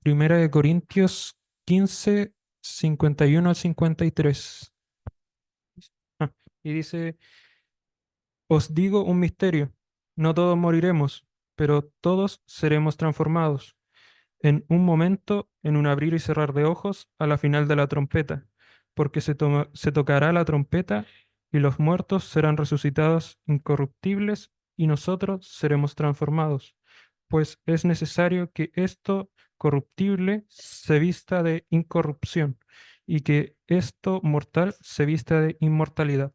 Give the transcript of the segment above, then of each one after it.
Primera de Corintios 15, 51 al 53. Ah, y dice, os digo un misterio, no todos moriremos, pero todos seremos transformados. En un momento, en un abrir y cerrar de ojos, a la final de la trompeta, porque se tocará la trompeta y los muertos serán resucitados incorruptibles y nosotros seremos transformados, pues es necesario que esto corruptible se vista de incorrupción y que esto mortal se vista de inmortalidad.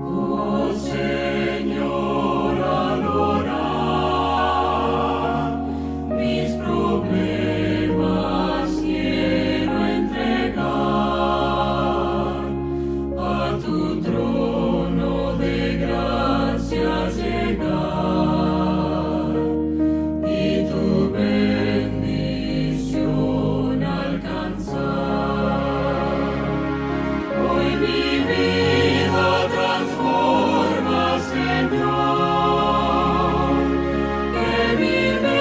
Oh Señor, al orar, mis problemas quiero entregar a tu trono de gracias llegar y tu bendición alcanzar. Hoy mi vida transforma, Señor, que mi mente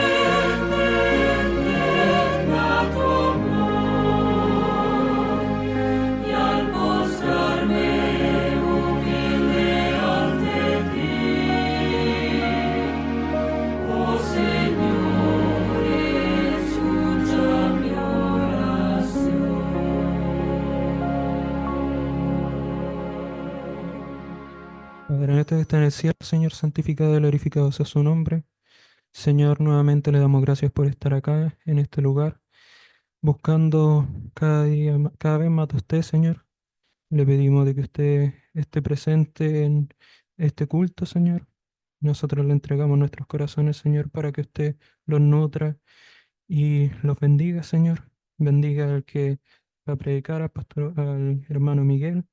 entienda tu amor, y al postrarme humilde ante ti, oh Señor, escucha mi oración. Padre nuestro que está en el cielo, Señor, santificado y glorificado sea su nombre. Señor, nuevamente le damos gracias por estar acá, en este lugar, buscando cada día, cada vez más de usted, Señor. Le pedimos de que usted esté presente en este culto, Señor. Nosotros le entregamos nuestros corazones, Señor, para que usted los nutra y los bendiga, Señor. Bendiga al que va a predicar, al hermano Miguel.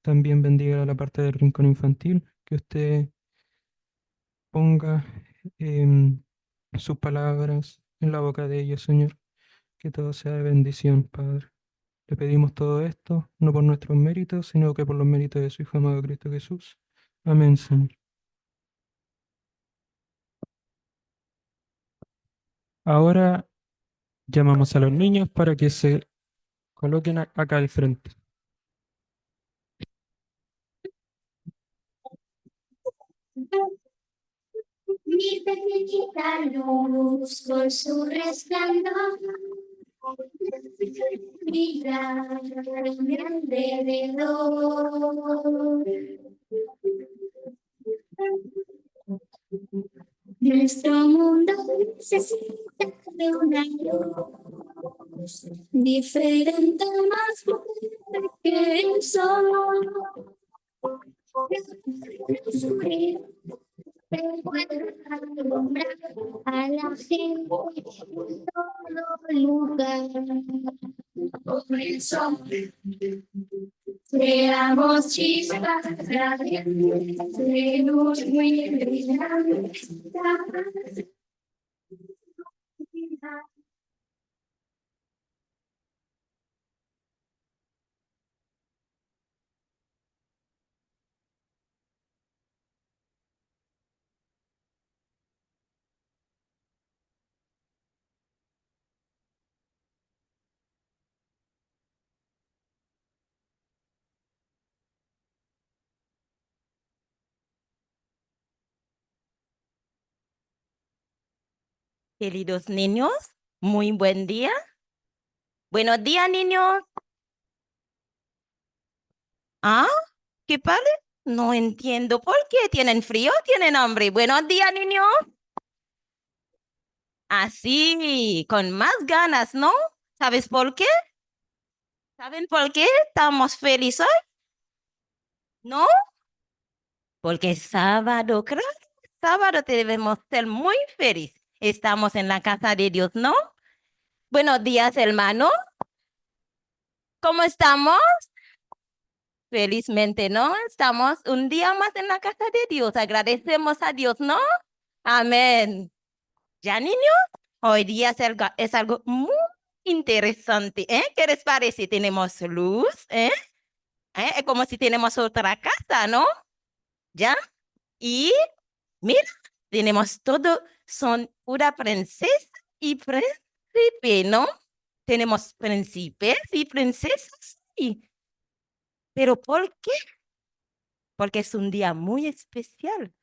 También bendiga a la parte del rincón infantil, que usted ponga sus palabras en la boca de ellos, Señor. Que todo sea de bendición, Padre. Le pedimos todo esto, no por nuestros méritos, sino que por los méritos de su Hijo amado Cristo Jesús. Amén, Señor. Ahora llamamos a los niños para que se coloquen acá al frente. Mi pequeñita luz con su resplandor brilla en mi alrededor. Nuestro mundo necesita de una luz diferente, más fuerte que el sol. Alumbrar a la gente en todo lugar. Por eso creamos chispas radiantes de luz muy brillantes. Queridos niños, muy buen día. Buenos días, niños. ¿Ah? ¿Qué pasa? No entiendo por qué. ¿Tienen frío? ¿Tienen hambre? Buenos días, niños. Así, con más ganas, ¿no? ¿Sabes por qué? ¿Saben por qué estamos felices hoy? ¿No? Porque es sábado, claro. Sábado debemos ser muy felices. Estamos en la casa de Dios, ¿no? Buenos días, hermano. ¿Cómo estamos? Felizmente, ¿no? Estamos un día más en la casa de Dios. Agradecemos a Dios, ¿no? Amén. Ya, niños, hoy día es algo muy interesante, ¿eh? ¿Qué les parece? Tenemos luz, ¿eh? Es como si tenemos otra casa, ¿no? ¿Ya? Y mira, tenemos todo, son pura princesa y príncipe, ¿no? Tenemos príncipes y princesas, sí. ¿Pero por qué? Porque es un día muy especial.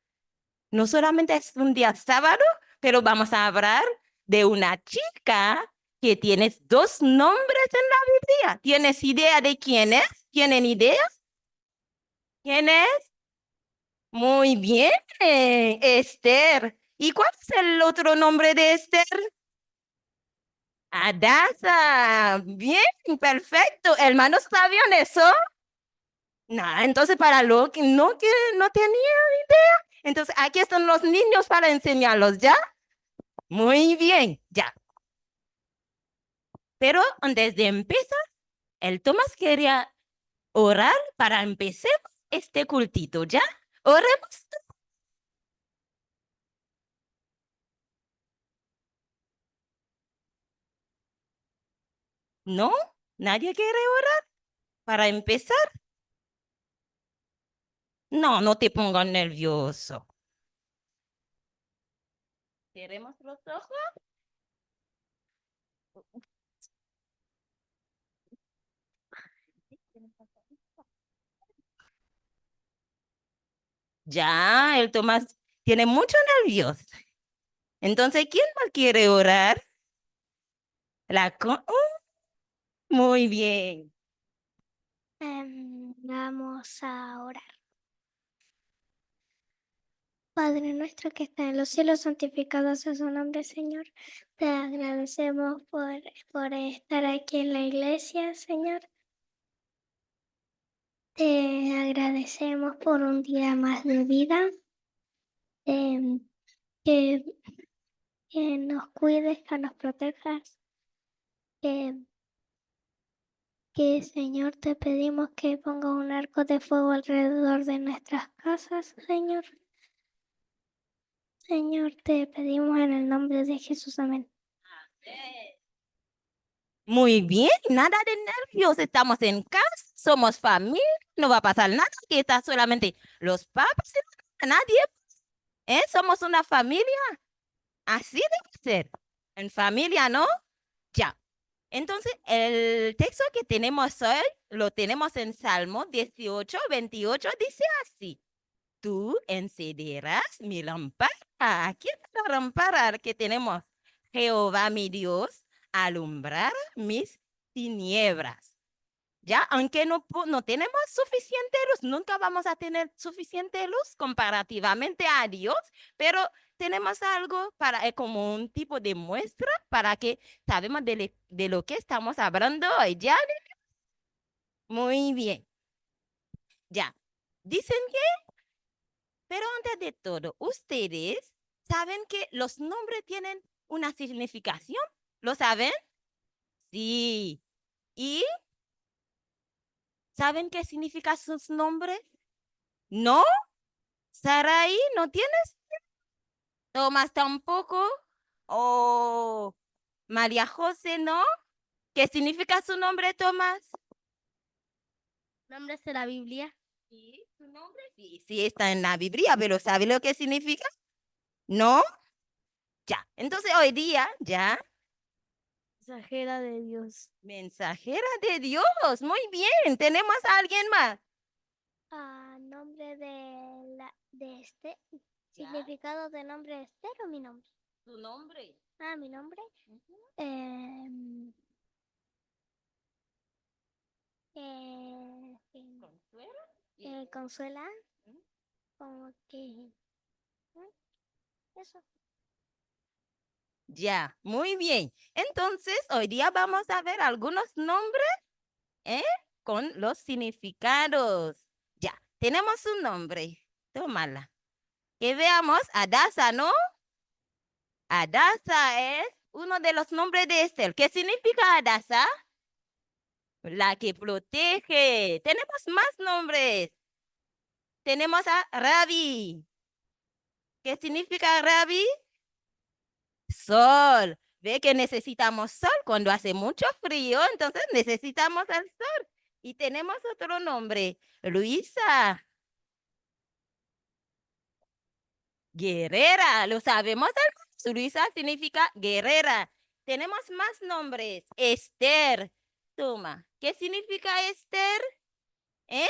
No solamente es un día sábado, pero vamos a hablar de una chica que tiene dos nombres en la Biblia. ¿Tienes idea de quién es? ¿Tienen idea? ¿Quién es? Muy bien, Esther. ¿Y cuál es el otro nombre de Esther? Adasa. Bien, perfecto. ¿Hermanos sabían eso? No, entonces para lo que no tenía idea. Entonces aquí están los niños para enseñarlos, ¿ya? Muy bien, ya. Pero antes de empezar, el Tomás quería orar para empezar este cultito, ¿ya? Oremos. ¿No? ¿Nadie quiere orar para empezar? No, no te pongas nervioso. Cerremos los ojos. Ya, el Tomás tiene mucho nervioso. Entonces, ¿quién más quiere orar? Muy bien. Vamos a orar. Padre nuestro que está en los cielos, santificado sea su nombre, Señor. Te agradecemos por estar aquí en la iglesia, Señor. Te agradecemos por un día más de vida. em, que, que nos cuides, que nos protejas. Que, Señor, te pedimos que pongas un arco de fuego alrededor de nuestras casas, Señor. Señor, te pedimos en el nombre de Jesús. Amén. Muy bien, nada de nervios, estamos en casa, somos familia, no va a pasar nada, aquí está solamente los papás y nadie, somos una familia, así debe ser, en familia, ¿no? Ya. Entonces, el texto que tenemos hoy lo tenemos en Salmo 18:28, dice así: tú encenderás mi lámpara. Aquí está la lámpara que tenemos. Jehová mi Dios, alumbrar mis tinieblas. Ya, aunque no tenemos suficiente luz, nunca vamos a tener suficiente luz comparativamente a Dios, pero tenemos algo para, como un tipo de muestra para que sabemos de lo que estamos hablando hoy. ¿Ya? Muy bien. Ya. Dicen pero antes de todo, ¿ustedes saben que los nombres tienen una significación? ¿Lo saben? Sí. ¿Y saben qué significan sus nombres? ¿No? ¿Saraí no tienes? ¿Tomás tampoco? ¿O María José no? ¿Qué significa su nombre, Tomás? ¿Nombres de la Biblia? Sí, su nombre sí, sí está en la Biblia, pero ¿sabe lo que significa? ¿No? Ya. Entonces hoy día, ya. Mensajera de Dios. Mensajera de Dios. Muy bien. ¿Tenemos a alguien más? Nombre de este. Ya. Significado de nombre de Esther o mi nombre. ¿Tu nombre? Mi nombre. Ujú. ¿Consuelo? Bien. Consuela. Ujú. Como que. Eso. Ya, muy bien. Entonces, hoy día vamos a ver algunos nombres, ¿eh? Con los significados. Ya, tenemos un nombre. Tómala. Que veamos, Adasa, ¿no? Adasa es uno de los nombres de Esther. ¿Qué significa Adasa? La que protege. Tenemos más nombres. Tenemos a Rabi. ¿Qué significa Rabi? Sol. Ve que necesitamos sol cuando hace mucho frío, entonces necesitamos el sol. Y tenemos otro nombre, Luisa. Guerrera, lo sabemos, hermanos. Luisa significa guerrera. Tenemos más nombres. Esther. Toma, ¿qué significa Esther? ¿Eh?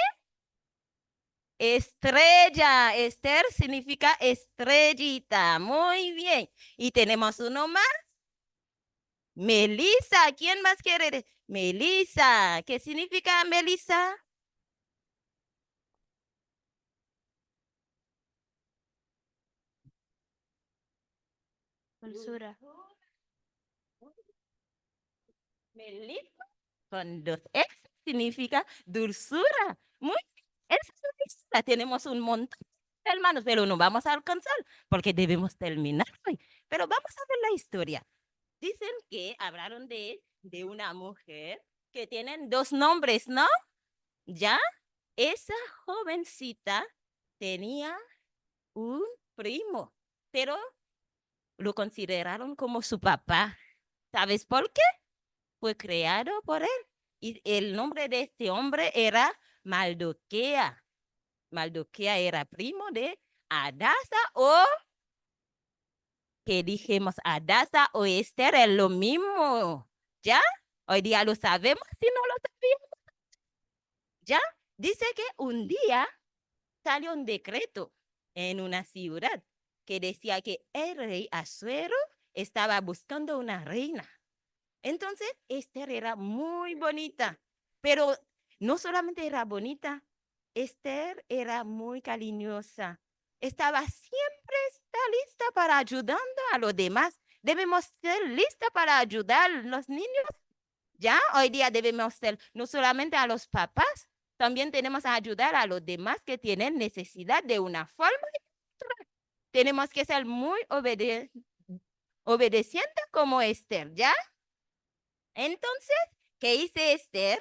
Estrella. Esther significa estrellita. Muy bien. Y tenemos uno más. Melissa. ¿Quién más quiere? Melissa. ¿Qué significa Melissa? Dulzura. Melissa con dos X significa dulzura. Muy bien. Esa es una historia. Tenemos un montón de hermanos, pero no vamos a alcanzar porque debemos terminar hoy. Pero vamos a ver la historia. Dicen que hablaron de una mujer que tienen dos nombres, ¿no? ¿Ya? Esa jovencita tenía un primo, pero lo consideraron como su papá. ¿Sabes por qué? Fue creado por él. Y el nombre de este hombre era Maldoquea. Maldoquea era primo de Adasa o, que dijimos, Adasa o Esther es lo mismo. ¿Ya? Hoy día lo sabemos si no lo sabíamos. ¿Ya? Dice que un día salió un decreto en una ciudad que decía que el rey Asuero estaba buscando una reina. Entonces, Esther era muy bonita, pero no solamente era bonita, Esther era muy cariñosa. Estaba siempre está lista para ayudando a los demás. Debemos ser listas para ayudar a los niños. Ya hoy día debemos ser no solamente a los papás, también tenemos que ayudar a los demás que tienen necesidad de una forma y otra. Tenemos que ser muy obedecientes como Esther, ¿ya? Entonces, ¿qué hice Esther?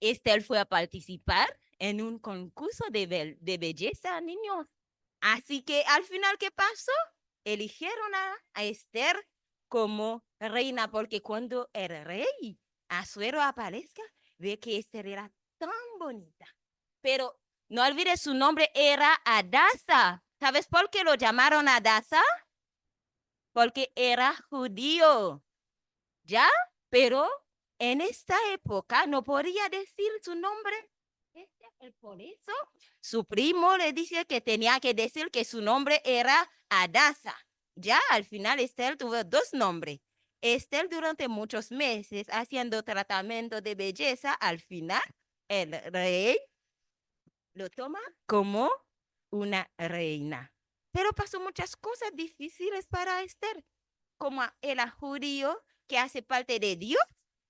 Esther fue a participar en un concurso de belleza, niños. Así que al final, ¿qué pasó? Eligieron a Esther como reina, porque cuando el rey Asuero aparezca, ve que Esther era tan bonita. Pero no olvides, su nombre era Adasa. ¿Sabes por qué lo llamaron Adasa? Porque era judío. ¿Ya? Pero en esta época no podía decir su nombre. Por eso su primo le dice que tenía que decir que su nombre era Adasa. Ya al final Esther tuvo dos nombres. Esther durante muchos meses haciendo tratamiento de belleza, al final el rey lo toma como una reina. Pero pasó muchas cosas difíciles para Esther, como era judío que hace parte de Dios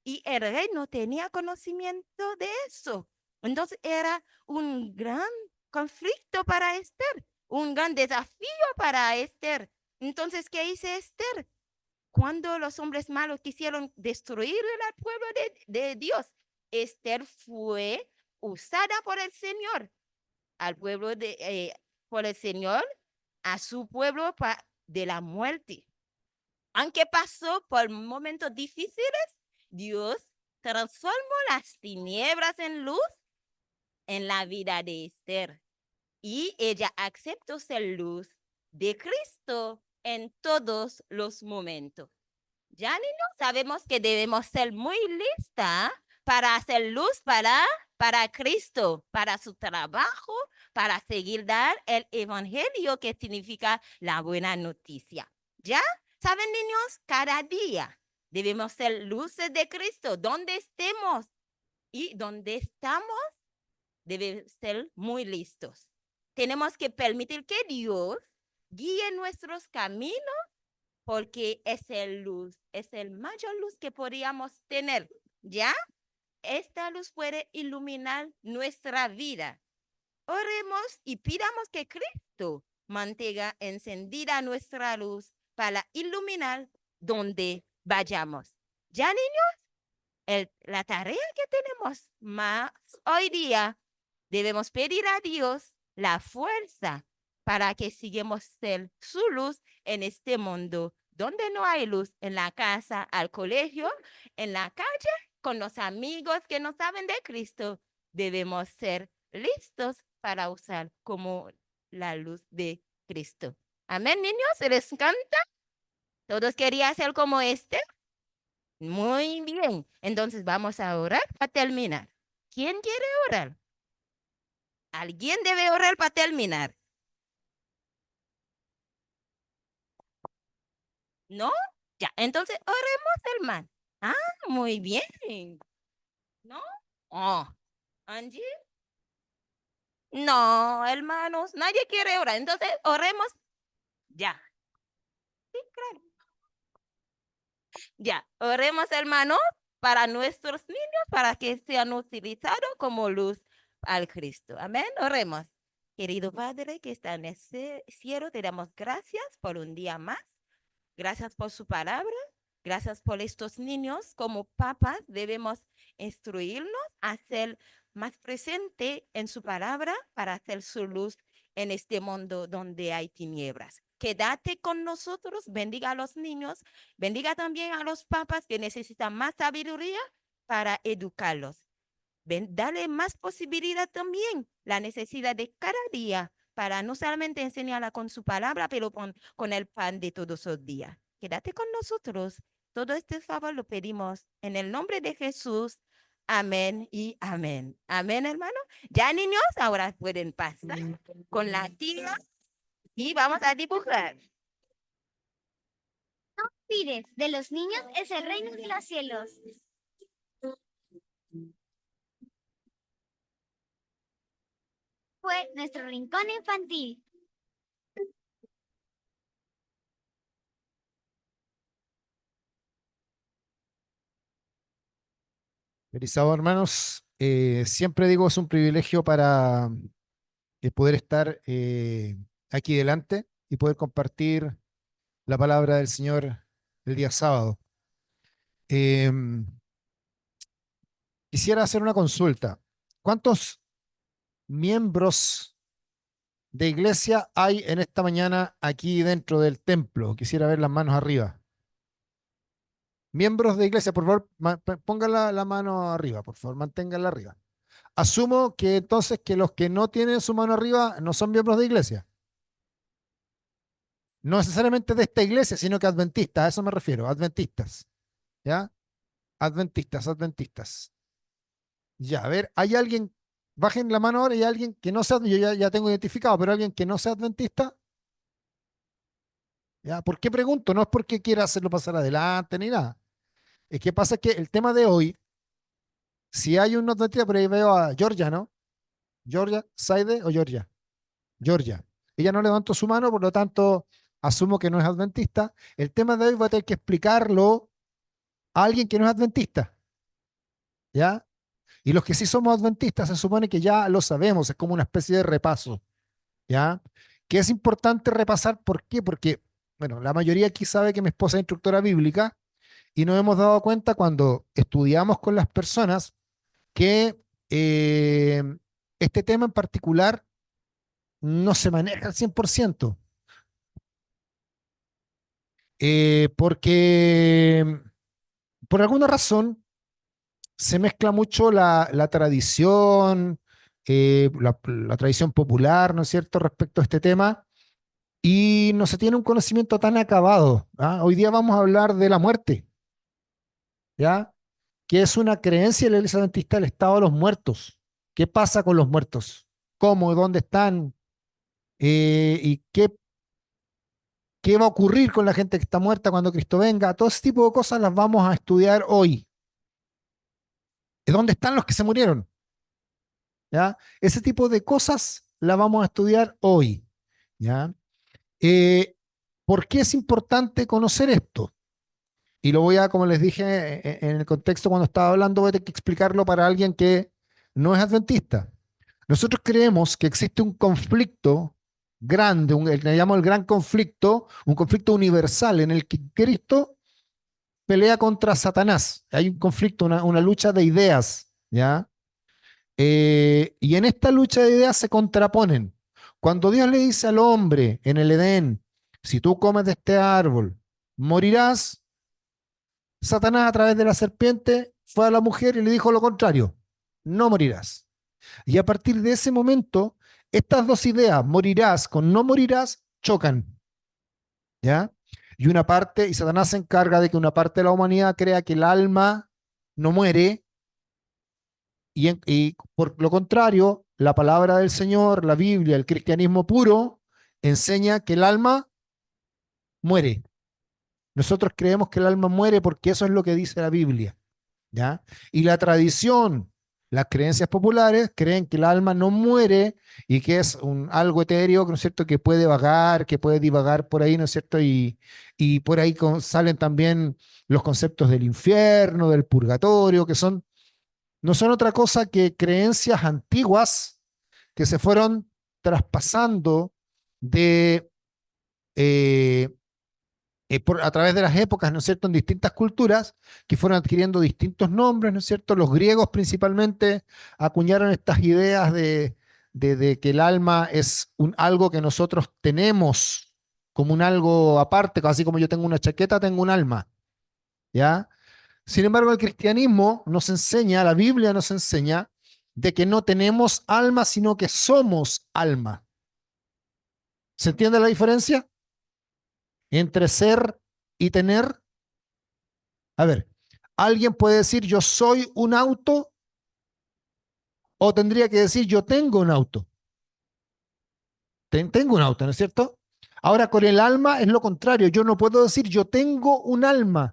y el rey no tenía conocimiento de eso. Entonces era un gran conflicto para Esther, un gran desafío para Esther. Entonces, ¿qué hizo Esther? Cuando los hombres malos quisieron destruir al pueblo de Dios, Esther fue usada por el Señor, al pueblo por el Señor, a su pueblo de la muerte. Aunque pasó por momentos difíciles, Dios transformó las tinieblas en luz en la vida de Esther. Y ella aceptó ser luz de Cristo en todos los momentos. Ya, niños, sabemos que debemos ser muy listas para hacer luz para Cristo, para su trabajo, para seguir dar el evangelio, que significa la buena noticia. ¿Ya? ¿Saben, niños? Cada día debemos ser luces de Cristo. Donde estemos y donde estamos, debemos ser muy listos. Tenemos que permitir que Dios guíe nuestros caminos, porque es el luz, es el mayor luz que podríamos tener, ¿ya? Esta luz puede iluminar nuestra vida. Oremos y pidamos que Cristo mantenga encendida nuestra luz para iluminar donde vayamos. ¿Ya, niños? La tarea que tenemos más hoy día, debemos pedir a Dios la fuerza para que sigamos ser su luz en este mundo ¿Dónde no hay luz? En la casa, al colegio, en la calle, con los amigos que no saben de Cristo. Debemos ser listos para usar como la luz de Cristo. Amén, niños, ¿les encanta? ¿Todos querían ser como este? Muy bien. Entonces vamos a orar para terminar. ¿Quién quiere orar? ¿Alguien debe orar para terminar? ¿No? Ya, entonces oremos, hermano. Ah, muy bien. ¿No? Oh, Angie. No, hermanos, nadie quiere orar. Entonces oremos ya. Sí, claro. Ya, oremos, hermanos, para nuestros niños, para que sean utilizados como luz al Cristo. Amén. Oremos. Querido Padre que está en el cielo, te damos gracias por un día más. Gracias por su palabra. Gracias por estos niños. Como papás debemos instruirnos a ser más presente en su palabra para hacer su luz en este mundo donde hay tinieblas. Quédate con nosotros, bendiga a los niños, bendiga también a los papás que necesitan más sabiduría para educarlos. Dale más posibilidad también, la necesidad de cada día para no solamente enseñarla con su palabra, pero con el pan de todos los días. Quédate con nosotros. Todo este favor lo pedimos en el nombre de Jesús. Amén y amén. Amén, hermano. Ya, niños, ahora pueden pasar con la tía y vamos a dibujar. Pires, de los niños es el reino de los cielos. Fue nuestro rincón infantil. Felizado, hermanos. Siempre digo, es un privilegio para poder estar aquí delante y poder compartir la palabra del Señor el día sábado. Em, Quisiera hacer una consulta. ¿Cuántos miembros de iglesia hay en esta mañana aquí dentro del templo? Quisiera ver las manos arriba. Miembros de iglesia, por favor, pongan la mano arriba, por favor, manténganla arriba. Asumo que entonces que los que no tienen su mano arriba no son miembros de iglesia. No necesariamente de esta iglesia, sino que adventistas, a eso me refiero, adventistas. ¿Ya? Adventistas, adventistas. Ya, a ver, ¿hay alguien? Bajen la mano ahora, ¿hay alguien que no sea, yo ya tengo identificado, pero alguien que no sea adventista? ¿Ya? ¿Por qué pregunto? No es porque quiera hacerlo pasar adelante ni nada. Es que pasa que el tema de hoy, si hay un adventista, por ahí veo a Georgia, ¿no? Georgia, Saide o Georgia. Georgia. Ella no levantó su mano, por lo tanto, asumo que no es adventista. El tema de hoy va a tener que explicarlo a alguien que no es adventista. ¿Ya? Y los que sí somos adventistas se supone que ya lo sabemos, es como una especie de repaso. ¿Ya? Que es importante repasar, ¿por qué? Porque, bueno, la mayoría aquí sabe que mi esposa es instructora bíblica y nos hemos dado cuenta cuando estudiamos con las personas que este tema en particular no se maneja al 100%. Porque por alguna razón se mezcla mucho la tradición, la tradición popular, ¿no es cierto?, respecto a este tema, y no se tiene un conocimiento tan acabado. ¿Ah? Hoy día vamos a hablar de la muerte, ¿ya? Que es una creencia de la Iglesia Adventista del estado de los muertos. ¿Qué pasa con los muertos? ¿Cómo? ¿Dónde están? ¿Y qué va a ocurrir con la gente que está muerta cuando Cristo venga? Todo ese tipo de cosas las vamos a estudiar hoy. ¿Dónde están los que se murieron? ¿Ya? Ese tipo de cosas las vamos a estudiar hoy. ¿Ya? Eh, ¿Por qué es importante conocer esto? Y lo voy a, como les dije en el contexto cuando estaba hablando, voy a tener que explicarlo para alguien que no es adventista. Nosotros creemos que existe un conflicto grande, el que le llamamos el gran conflicto, un conflicto universal en el que Cristo pelea contra Satanás. Hay un conflicto, una lucha de ideas, ¿ya? Y en esta lucha de ideas se contraponen. Cuando Dios le dice al hombre en el Edén, si tú comes de este árbol, morirás. Satanás a través de la serpiente fue a la mujer y le dijo lo contrario, no morirás. Y a partir de ese momento, estas dos ideas, morirás con no morirás, chocan, ¿ya? Y una parte, y Satanás se encarga de que una parte de la humanidad crea que el alma no muere, y por lo contrario, la palabra del Señor, la Biblia, el cristianismo puro, enseña que el alma muere. Nosotros creemos que el alma muere porque eso es lo que dice la Biblia, ¿ya? Y la tradición, las creencias populares creen que el alma no muere y que es algo etéreo, ¿no es cierto?, que puede vagar, que puede divagar por ahí, ¿no es cierto? Y por ahí salen también los conceptos del infierno, del purgatorio, que no son otra cosa que creencias antiguas que se fueron traspasando de... a través de las épocas, ¿no es cierto?, en distintas culturas, que fueron adquiriendo distintos nombres, ¿no es cierto? Los griegos principalmente acuñaron estas ideas de que el alma es algo que nosotros tenemos como un algo aparte, así como yo tengo una chaqueta, tengo un alma, ¿ya? Sin embargo, el cristianismo nos enseña, la Biblia nos enseña, de que no tenemos alma, sino que somos alma. ¿Se entiende la diferencia entre ser y tener? A ver, ¿alguien puede decir yo soy un auto? ¿O tendría que decir yo tengo un auto? Tengo un auto, ¿no es cierto? Ahora, con el alma es lo contrario. Yo no puedo decir yo tengo un alma.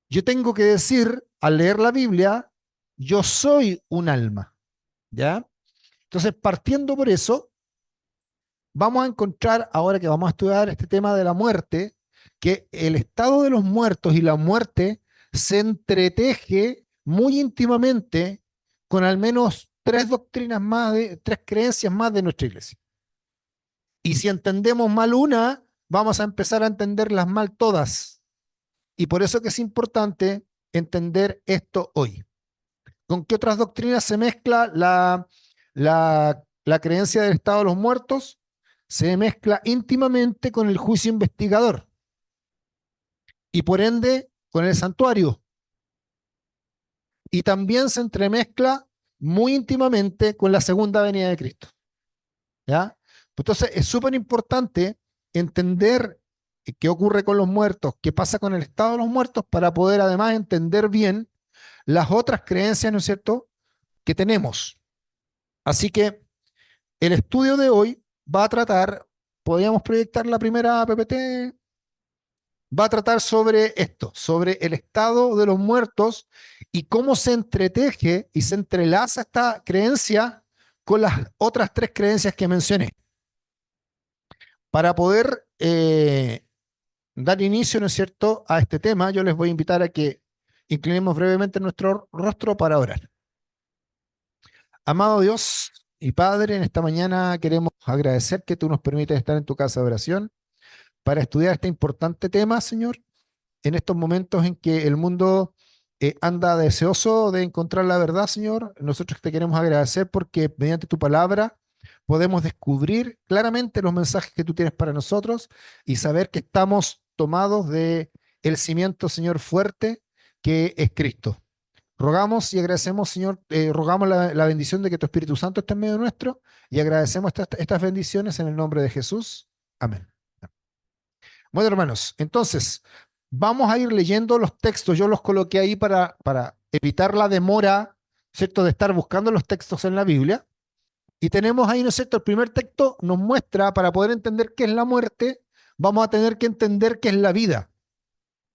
Yo tengo que decir, al leer la Biblia, yo soy un alma. ¿Ya? Entonces, partiendo por eso, vamos a encontrar, ahora que vamos a estudiar este tema de la muerte, que el estado de los muertos y la muerte se entreteje muy íntimamente con al menos tres doctrinas más, tres creencias más de nuestra iglesia. Y si entendemos mal una, vamos a empezar a entenderlas mal todas. Y por eso que es importante entender esto hoy. ¿Con qué otras doctrinas se mezcla la creencia del estado de los muertos? Se mezcla íntimamente con el juicio investigador y por ende con el santuario. Y también se entremezcla muy íntimamente con la segunda venida de Cristo. ¿Ya? Entonces es súper importante entender qué ocurre con los muertos, qué pasa con el estado de los muertos, para poder además entender bien las otras creencias, ¿no es cierto?, que tenemos. Así que el estudio de hoy va a tratar, podríamos proyectar la primera PPT, va a tratar sobre esto, sobre el estado de los muertos y cómo se entreteje y se entrelaza esta creencia con las otras tres creencias que mencioné. Para poder dar inicio, ¿no es cierto?, a este tema, yo les voy a invitar a que inclinemos brevemente nuestro rostro para orar. Amado Dios y Padre, en esta mañana queremos agradecer que tú nos permites estar en tu casa de oración para estudiar este importante tema, Señor, en estos momentos en que el mundo anda deseoso de encontrar la verdad, Señor. Nosotros te queremos agradecer porque mediante tu palabra podemos descubrir claramente los mensajes que tú tienes para nosotros y saber que estamos tomados de el cimiento, Señor, fuerte que es Cristo. Rogamos y agradecemos, Señor, rogamos la bendición de que tu Espíritu Santo esté en medio nuestro y agradecemos estas bendiciones en el nombre de Jesús. Amén. Bueno, hermanos, entonces vamos a ir leyendo los textos. Yo los coloqué ahí para evitar la demora, ¿cierto?, de estar buscando los textos en la Biblia. Y tenemos ahí, ¿no es cierto?, el primer texto nos muestra, para poder entender qué es la muerte, vamos a tener que entender qué es la vida.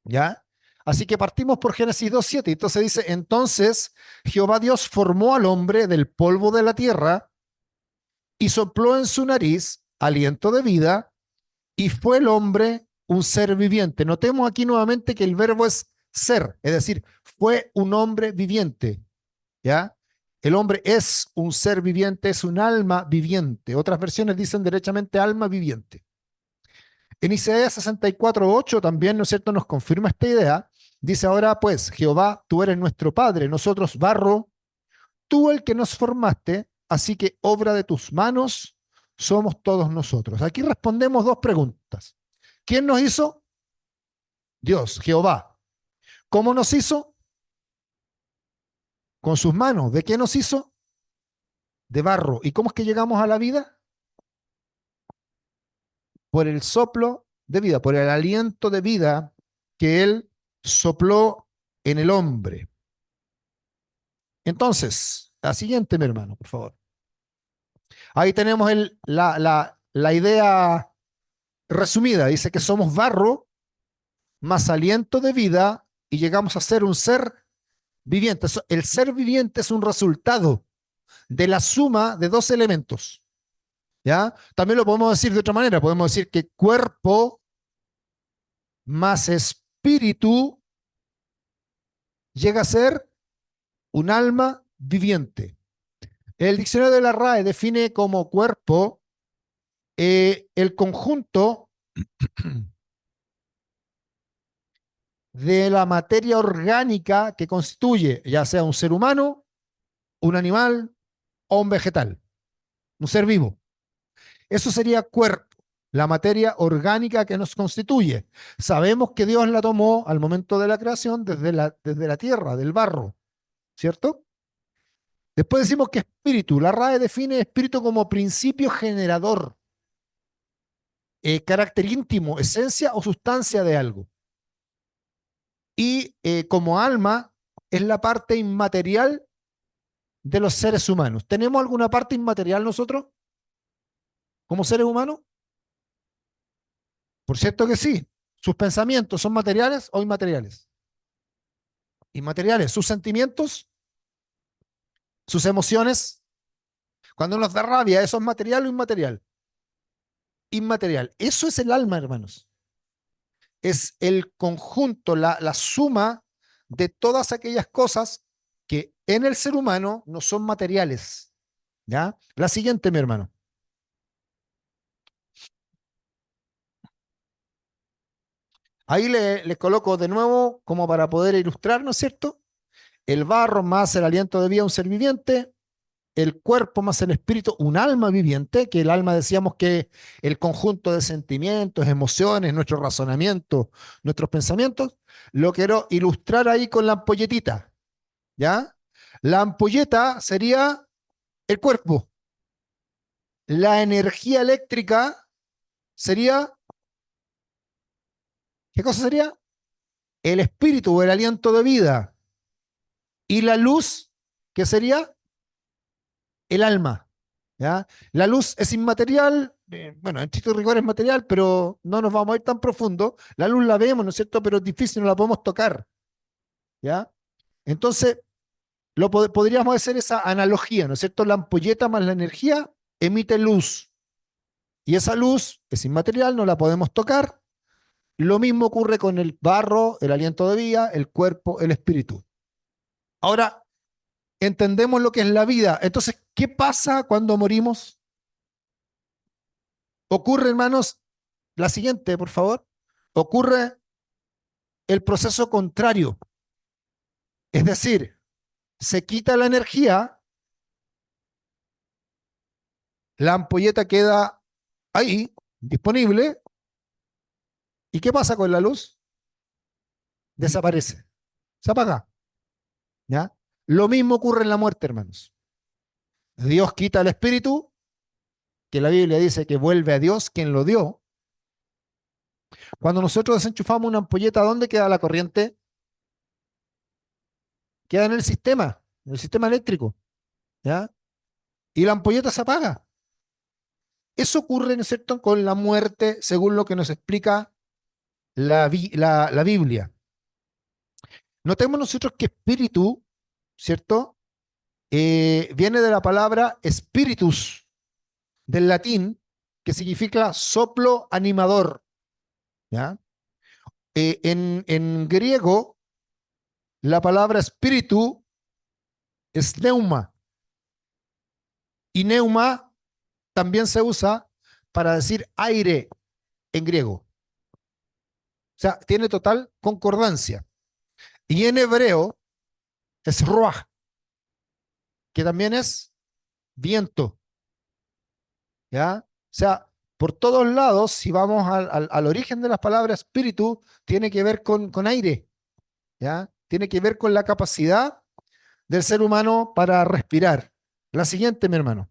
¿Ya? Así que partimos por Génesis 2:7. Entonces dice, entonces Jehová Dios formó al hombre del polvo de la tierra y sopló en su nariz aliento de vida y fue el hombre un ser viviente. Notemos aquí nuevamente que el verbo es ser, es decir, fue un hombre viviente. ¿Ya? El hombre es un ser viviente, es un alma viviente. Otras versiones dicen derechamente alma viviente. En Isaías 64:8 también, ¿no es cierto?, nos confirma esta idea. Dice, ahora pues, Jehová, tú eres nuestro Padre, nosotros barro, tú el que nos formaste, así que obra de tus manos somos todos nosotros. Aquí respondemos dos preguntas. ¿Quién nos hizo? Dios, Jehová. ¿Cómo nos hizo? Con sus manos. ¿De qué nos hizo? De barro. ¿Y cómo es que llegamos a la vida? Por el soplo de vida, por el aliento de vida que Él sopló en el hombre. Entonces, la siguiente, mi hermano, por favor. Ahí tenemos la idea resumida. Dice que somos barro más aliento de vida y llegamos a ser un ser viviente. El ser viviente es un resultado de la suma de dos elementos. ¿Ya? También lo podemos decir de otra manera. Podemos decir que cuerpo más espíritu llega a ser un alma viviente. El diccionario de la RAE define como cuerpo el conjunto de la materia orgánica que constituye ya sea un ser humano, un animal o un vegetal, un ser vivo. Eso sería cuerpo, la materia orgánica que nos constituye. Sabemos que Dios la tomó al momento de la creación desde la tierra, del barro, ¿cierto? Después decimos que espíritu, la RAE define espíritu como principio generador, carácter íntimo, esencia o sustancia de algo. Y como alma es la parte inmaterial de los seres humanos. ¿Tenemos alguna parte inmaterial nosotros como seres humanos? Por cierto que sí. ¿Sus pensamientos son materiales o inmateriales? Inmateriales. ¿Sus sentimientos? ¿Sus emociones? Cuando nos da rabia, ¿eso es material o inmaterial? Inmaterial. Eso es el alma, hermanos. Es el conjunto, la suma de todas aquellas cosas que en el ser humano no son materiales. ¿Ya? La siguiente, mi hermano. Ahí les coloco de nuevo como para poder ilustrar, ¿no es cierto? El barro más el aliento de vida, un ser viviente. El cuerpo más el espíritu, un alma viviente, que el alma decíamos que el conjunto de sentimientos, emociones, nuestro razonamiento, nuestros pensamientos. Lo quiero ilustrar ahí con la ampolletita, ¿ya? La ampolleta sería el cuerpo. La energía eléctrica sería, ¿qué cosa sería? El espíritu o el aliento de vida. Y la luz, ¿qué sería? El alma. ¿Ya? La luz es inmaterial, bueno, en estricto rigor es material, pero no nos vamos a ir tan profundo. La luz la vemos, ¿no es cierto? Pero es difícil, no la podemos tocar. ¿Ya? Entonces, podríamos hacer esa analogía, ¿no es cierto? La ampolleta más la energía emite luz. Y esa luz es inmaterial, no la podemos tocar. Lo mismo ocurre con el barro, el aliento de vida, el cuerpo, el espíritu. Ahora, entendemos lo que es la vida. Entonces, ¿qué pasa cuando morimos? Ocurre, hermanos, la siguiente, por favor. Ocurre el proceso contrario. Es decir, se quita la energía, la ampolleta queda ahí, disponible. ¿Y qué pasa con la luz? Desaparece, se apaga. ¿Ya? Lo mismo ocurre en la muerte, hermanos. Dios quita el espíritu, que la Biblia dice que vuelve a Dios quien lo dio. Cuando nosotros desenchufamos una ampolleta, ¿dónde queda la corriente? Queda en el sistema eléctrico. ¿Ya? Y la ampolleta se apaga. Eso ocurre, ¿no es cierto?, con la muerte, según lo que nos explica la Biblia. Notemos nosotros que espíritu, ¿cierto?, viene de la palabra spiritus, del latín, que significa soplo animador. ¿Ya? En griego, la palabra espíritu es neuma. Y neuma también se usa para decir aire en griego. O sea, tiene total concordancia. Y en hebreo es ruach, que también es viento. ¿Ya? O sea, por todos lados, si vamos al origen de las palabras espíritu, tiene que ver con aire, ¿ya? Tiene que ver con la capacidad del ser humano para respirar. La siguiente, mi hermano.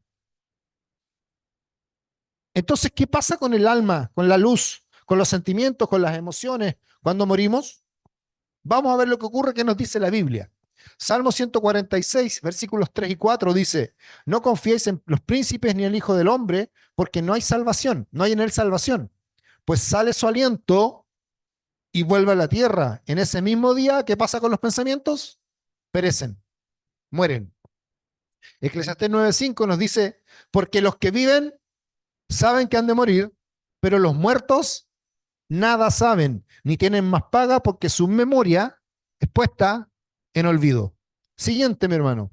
Entonces, ¿qué pasa con el alma, con la luz, con los sentimientos, con las emociones cuando morimos? Vamos a ver lo que ocurre que nos dice la Biblia. Salmo 146, versículos 3 y 4 dice, no confiéis en los príncipes ni en el Hijo del Hombre, porque no hay salvación, no hay en él salvación, pues sale su aliento y vuelve a la tierra. En ese mismo día, ¿qué pasa con los pensamientos? Perecen, mueren. Eclesiastés 9:5 nos dice, porque los que viven saben que han de morir, pero los muertos nada saben, ni tienen más paga porque su memoria es puesta en olvido. Siguiente, mi hermano.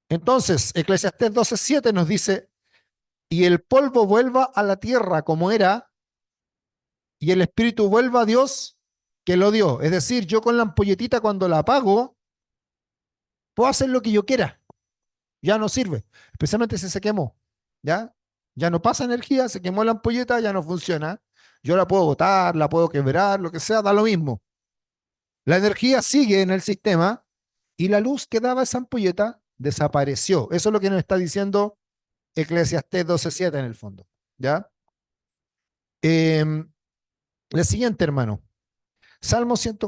Entonces, Eclesiastés 12:7 nos dice, y el polvo vuelva a la tierra como era, y el espíritu vuelva a Dios que lo dio. Es decir, yo con la ampolletita cuando la apago, puedo hacer lo que yo quiera. Ya no sirve, especialmente si se quemó. ¿Ya? Ya no pasa energía, se quemó la ampolleta, ya no funciona. Yo la puedo botar, la puedo quebrar, lo que sea, da lo mismo. La energía sigue en el sistema y la luz que daba esa ampolleta desapareció. Eso es lo que nos está diciendo Eclesiastés 12:7 en el fondo. ¿Ya? La siguiente, hermano. Salmo 100.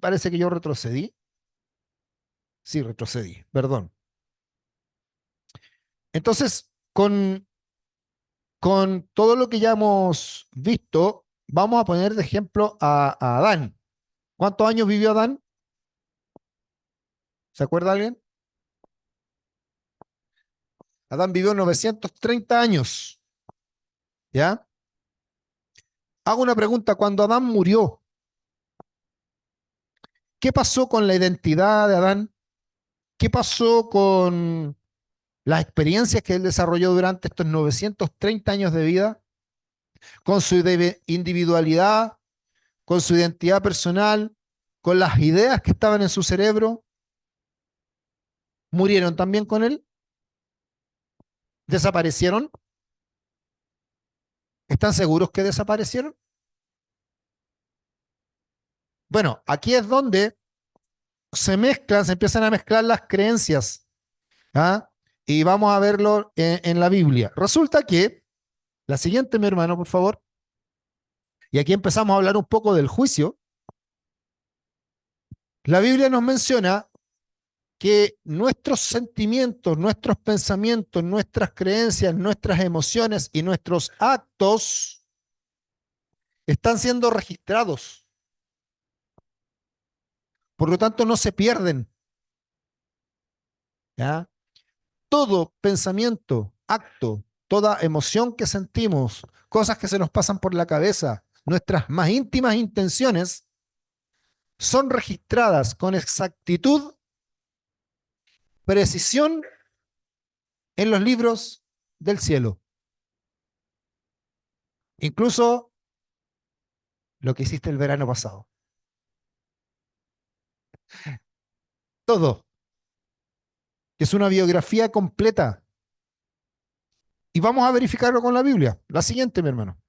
Parece que yo retrocedí. Sí, retrocedí, perdón. Entonces, con todo lo que ya hemos visto, vamos a poner de ejemplo a Adán. ¿Cuántos años vivió Adán? ¿Se acuerda alguien? Adán vivió 930 años. ¿Ya? Hago una pregunta. Cuando Adán murió, ¿qué pasó con la identidad de Adán? ¿Qué pasó con las experiencias que él desarrolló durante estos 930 años de vida? Con su individualidad, con su identidad personal, con las ideas que estaban en su cerebro. ¿Murieron también con él? ¿Desaparecieron? ¿Están seguros que desaparecieron? Bueno, aquí es donde se empiezan a mezclar las creencias. ¿Ah? Y vamos a verlo en la Biblia. Resulta que, la siguiente, mi hermano, por favor, y aquí empezamos a hablar un poco del juicio. La Biblia nos menciona que nuestros sentimientos, nuestros pensamientos, nuestras creencias, nuestras emociones y nuestros actos están siendo registrados. Por lo tanto, no se pierden. ¿Ya? Todo pensamiento, acto, toda emoción que sentimos, cosas que se nos pasan por la cabeza, nuestras más íntimas intenciones, son registradas con exactitud, precisión en los libros del cielo. Incluso lo que hiciste el verano pasado. Todo. Es una biografía completa. Y vamos a verificarlo con la Biblia. La siguiente, mi hermano.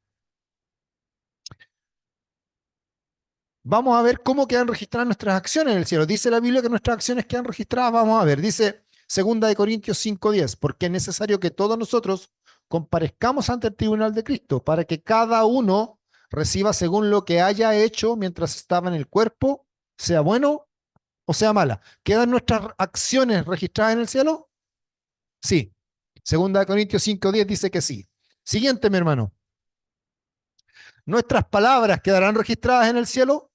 Vamos a ver cómo quedan registradas nuestras acciones en el cielo. Dice la Biblia que nuestras acciones quedan registradas. Vamos a ver. Dice 2 Corintios 5:10, porque es necesario que todos nosotros comparezcamos ante el tribunal de Cristo para que cada uno reciba según lo que haya hecho mientras estaba en el cuerpo, sea bueno o sea mala. ¿Quedan nuestras acciones registradas en el cielo? Sí. 2 Corintios 5:10 dice que sí. Siguiente, mi hermano. ¿Nuestras palabras quedarán registradas en el cielo?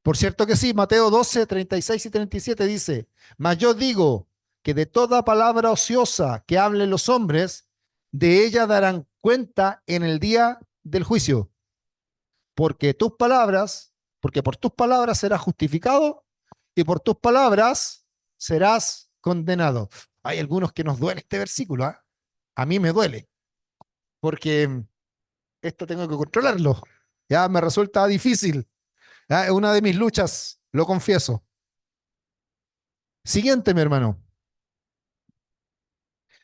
Por cierto que sí. Mateo 12:36 y 37 dice, mas yo digo que de toda palabra ociosa que hablen los hombres, de ella darán cuenta en el día del juicio. Porque por tus palabras serás justificado y por tus palabras serás condenado. Hay algunos que nos duele este versículo, ¿eh? A mí me duele, porque esto tengo que controlarlo. Ya me resulta difícil. ¿Ya? Es una de mis luchas, lo confieso. Siguiente, mi hermano.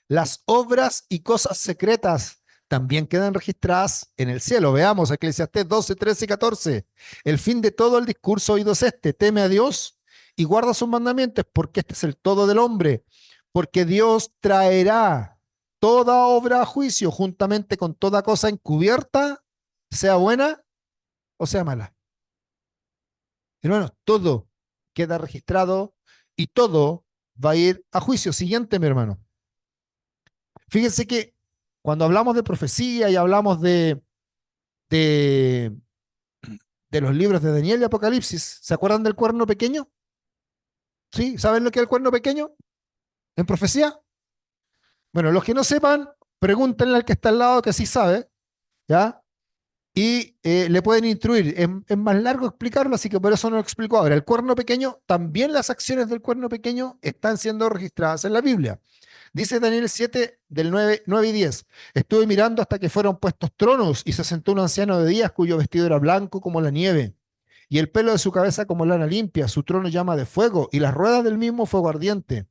Las obras y cosas secretas también quedan registradas en el cielo. Veamos Eclesiastés 12, 13 y 14. El fin de todo el discurso oído es este: teme a Dios y guarda sus mandamientos, porque este es el todo del hombre. Porque Dios traerá toda obra a juicio juntamente con toda cosa encubierta, sea buena o sea mala. Hermanos, todo queda registrado y todo va a ir a juicio. Siguiente, mi hermano. Fíjense que cuando hablamos de profecía y hablamos de, de los libros de Daniel y Apocalipsis, ¿se acuerdan del cuerno pequeño? ¿Sí? ¿Saben lo que es el cuerno pequeño en profecía? Bueno, los que no sepan, pregúntenle al que está al lado que sí sabe, ¿ya? Y le pueden instruir. Es más largo explicarlo, así que por eso no lo explico ahora. El cuerno pequeño, también las acciones del cuerno pequeño están siendo registradas en la Biblia. Dice Daniel 7, del 9 y 10. Estuve mirando hasta que fueron puestos tronos y se sentó un anciano de días cuyo vestido era blanco como la nieve y el pelo de su cabeza como lana limpia, su trono llama de fuego y las ruedas del mismo fuego ardiente.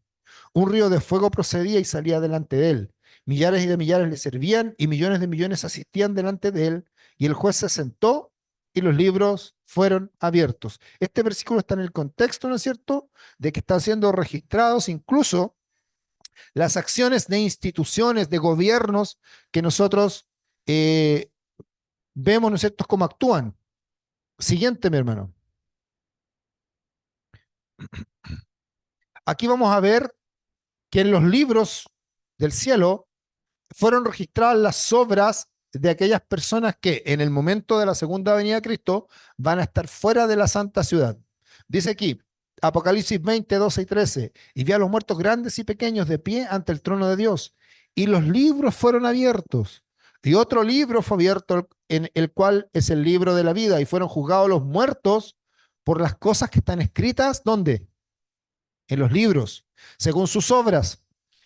Un río de fuego procedía y salía delante de él. Millares y de millares le servían y millones de millones asistían delante de él. Y el juez se sentó y los libros fueron abiertos. Este versículo está en el contexto, ¿no es cierto?, de que están siendo registrados incluso las acciones de instituciones, de gobiernos que nosotros eh, vemos, ¿no es cierto?, cómo actúan. Siguiente, mi hermano. Aquí vamos a ver que en los libros del cielo fueron registradas las obras de aquellas personas que en el momento de la segunda venida de Cristo van a estar fuera de la santa ciudad. Dice aquí, Apocalipsis 20, 12 y 13, y vi a los muertos grandes y pequeños de pie ante el trono de Dios, y los libros fueron abiertos, y otro libro fue abierto, en el cual es el libro de la vida, y fueron juzgados los muertos por las cosas que están escritas, ¿dónde? En los libros, según sus obras.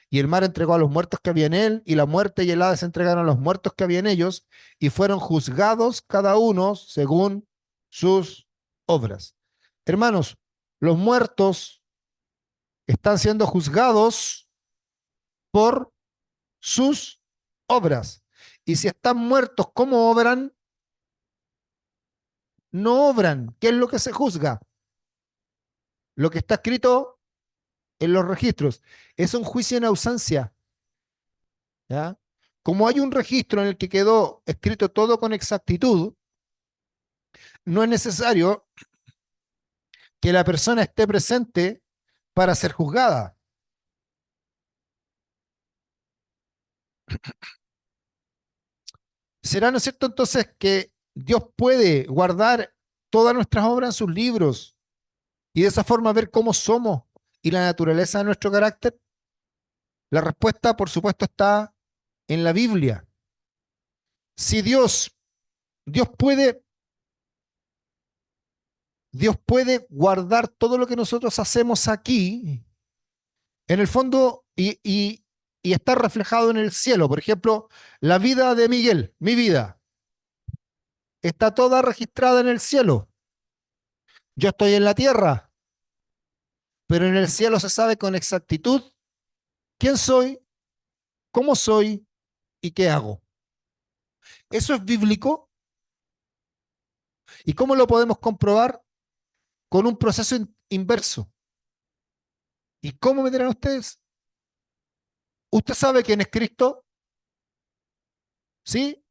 Y el mar entregó a los muertos que había en él, y la muerte y el Hades entregaron a los muertos que había en ellos, y fueron juzgados cada uno según sus obras. Hermanos, los muertos están siendo juzgados por sus obras. Y si están muertos, ¿cómo obran? No obran. ¿Qué es lo que se juzga? Lo que está escrito en los registros. Es un juicio en ausencia. ¿Ya? Como hay un registro en el que quedó escrito todo con exactitud, no es necesario que la persona esté presente para ser juzgada. ¿Será, no es cierto, entonces que Dios puede guardar todas nuestras obras en sus libros y de esa forma ver cómo somos y la naturaleza de nuestro carácter? La respuesta, por supuesto, está en la Biblia. Si Dios puede, Dios puede guardar todo lo que nosotros hacemos aquí, en el fondo, y está reflejado en el cielo. Por ejemplo, la vida de Miguel, mi vida, está toda registrada en el cielo. Yo estoy en la tierra, pero en el cielo se sabe con exactitud quién soy, cómo soy y qué hago. ¿Eso es bíblico? ¿Y cómo lo podemos comprobar? Con un proceso inverso. ¿Y cómo me dirán ustedes? ¿Usted sabe quién es Cristo? ¿Sí?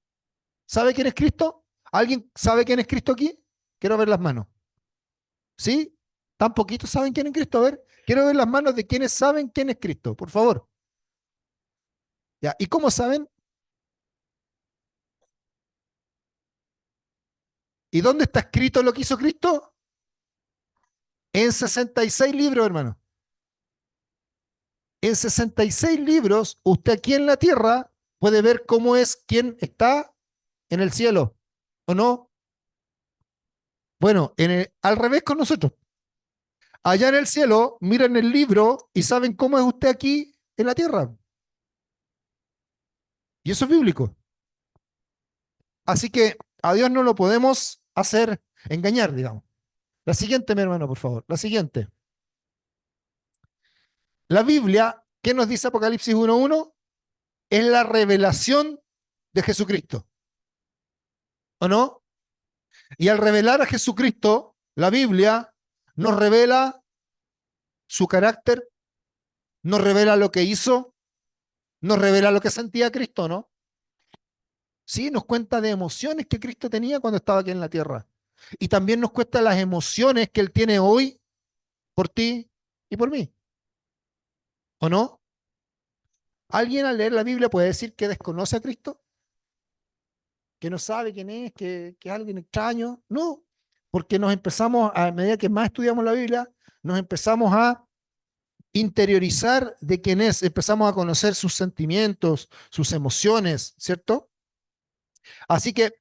¿Sabe quién es Cristo? ¿Alguien sabe quién es Cristo aquí? Quiero ver las manos. ¿Sí? ¿Tan poquitos saben quién es Cristo? A ver, quiero ver las manos de quienes saben quién es Cristo, por favor. ¿Ya? ¿Y cómo saben? ¿Y dónde está escrito lo que hizo Cristo? En 66 libros, hermano. En 66 libros, usted aquí en la tierra puede ver cómo es quien está en el cielo, ¿o no? Bueno, al revés con nosotros. Allá en el cielo, miran el libro y saben cómo es usted aquí en la tierra. Y eso es bíblico. Así que a Dios no lo podemos hacer engañar, digamos. La siguiente, mi hermano, por favor. La siguiente. La Biblia, ¿qué nos dice Apocalipsis 1:1? es la revelación de Jesucristo, ¿o no? Y al revelar a Jesucristo, la Biblia nos revela su carácter, nos revela lo que hizo, nos revela lo que sentía Cristo, ¿no? Sí, nos cuenta de emociones que Cristo tenía cuando estaba aquí en la tierra. Y también nos cuenta las emociones que Él tiene hoy por ti y por mí, ¿o no? ¿Alguien al leer la Biblia puede decir que desconoce a Cristo? ¿Que no sabe quién es? ¿Que es alguien extraño? No, porque nos empezamos, a medida que más estudiamos la Biblia, nos empezamos a interiorizar de quién es, empezamos a conocer sus sentimientos, sus emociones, ¿cierto? Así que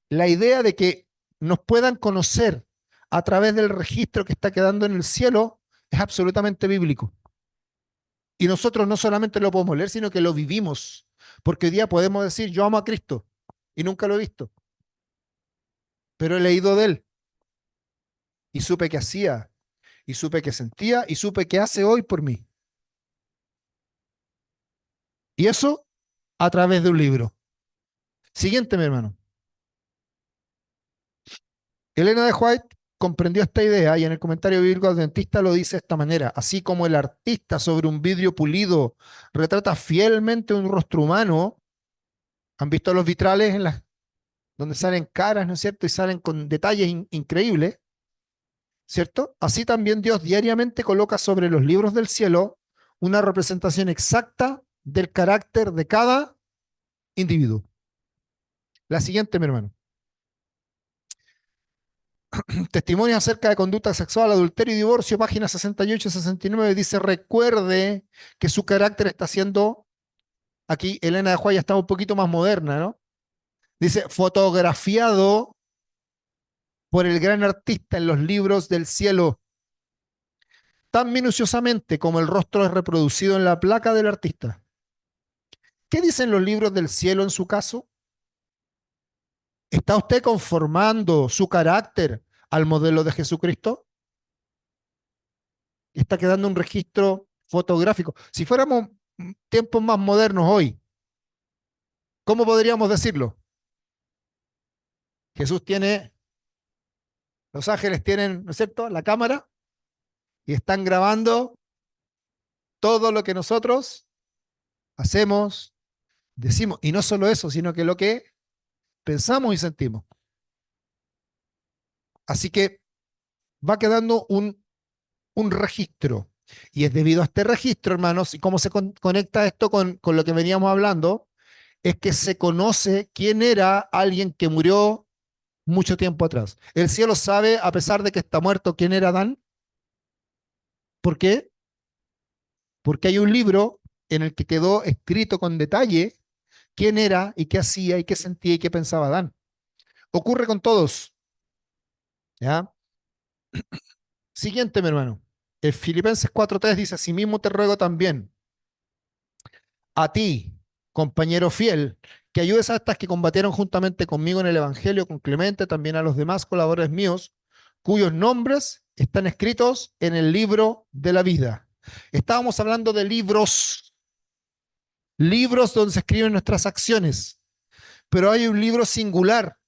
la idea de que nos puedan conocer a través del registro que está quedando en el cielo es absolutamente bíblico. Y nosotros no solamente lo podemos leer, sino que lo vivimos. Porque hoy día podemos decir, yo amo a Cristo y nunca lo he visto, pero he leído de Él y supe que hacía, y supe que sentía, y supe que hace hoy por mí. Y eso a través de un libro. Siguiente, mi hermano. Elena de White comprendió esta idea y en el comentario bíblico adventista lo dice de esta manera: así como el artista sobre un vidrio pulido retrata fielmente un rostro humano. ¿Han visto los vitrales donde salen caras, ¿no es cierto? Y salen con detalles increíbles, ¿cierto? Así también Dios diariamente coloca sobre los libros del cielo una representación exacta del carácter de cada individuo. La siguiente, mi hermano. Testimonios acerca de conducta sexual, adulterio y divorcio, páginas 68 y 69, dice, recuerde que su carácter está siendo, aquí Elena de White está un poquito más moderna, ¿no? Dice, fotografiado por el gran artista en los libros del cielo, tan minuciosamente como el rostro es reproducido en la placa del artista. ¿Qué dicen los libros del cielo en su caso? ¿Está usted conformando su carácter al modelo de Jesucristo? Está quedando un registro fotográfico. Si fuéramos tiempos más modernos hoy, ¿cómo podríamos decirlo? Jesús tiene, los ángeles tienen, ¿no es cierto?, la cámara y están grabando todo lo que nosotros hacemos, decimos. Y no solo eso, sino que lo que pensamos y sentimos. Así que va quedando un registro. Y es debido a este registro, hermanos, y cómo se conecta esto con lo que veníamos hablando, es que se conoce quién era alguien que murió mucho tiempo atrás. El cielo sabe, a pesar de que está muerto, quién era Adán. ¿Por qué? Porque hay un libro en el que quedó escrito con detalle quién era y qué hacía y qué sentía y qué pensaba Adán. Ocurre con todos. ¿Ya? Siguiente, mi hermano. Filipenses 4:3 dice, asimismo te ruego también a ti, compañero fiel, que ayudes a estas que combatieron juntamente conmigo en el Evangelio, con Clemente, también a los demás colaboradores míos, cuyos nombres están escritos en el libro de la vida. Estábamos hablando de libros, libros donde se escriben nuestras acciones, pero hay un libro singular,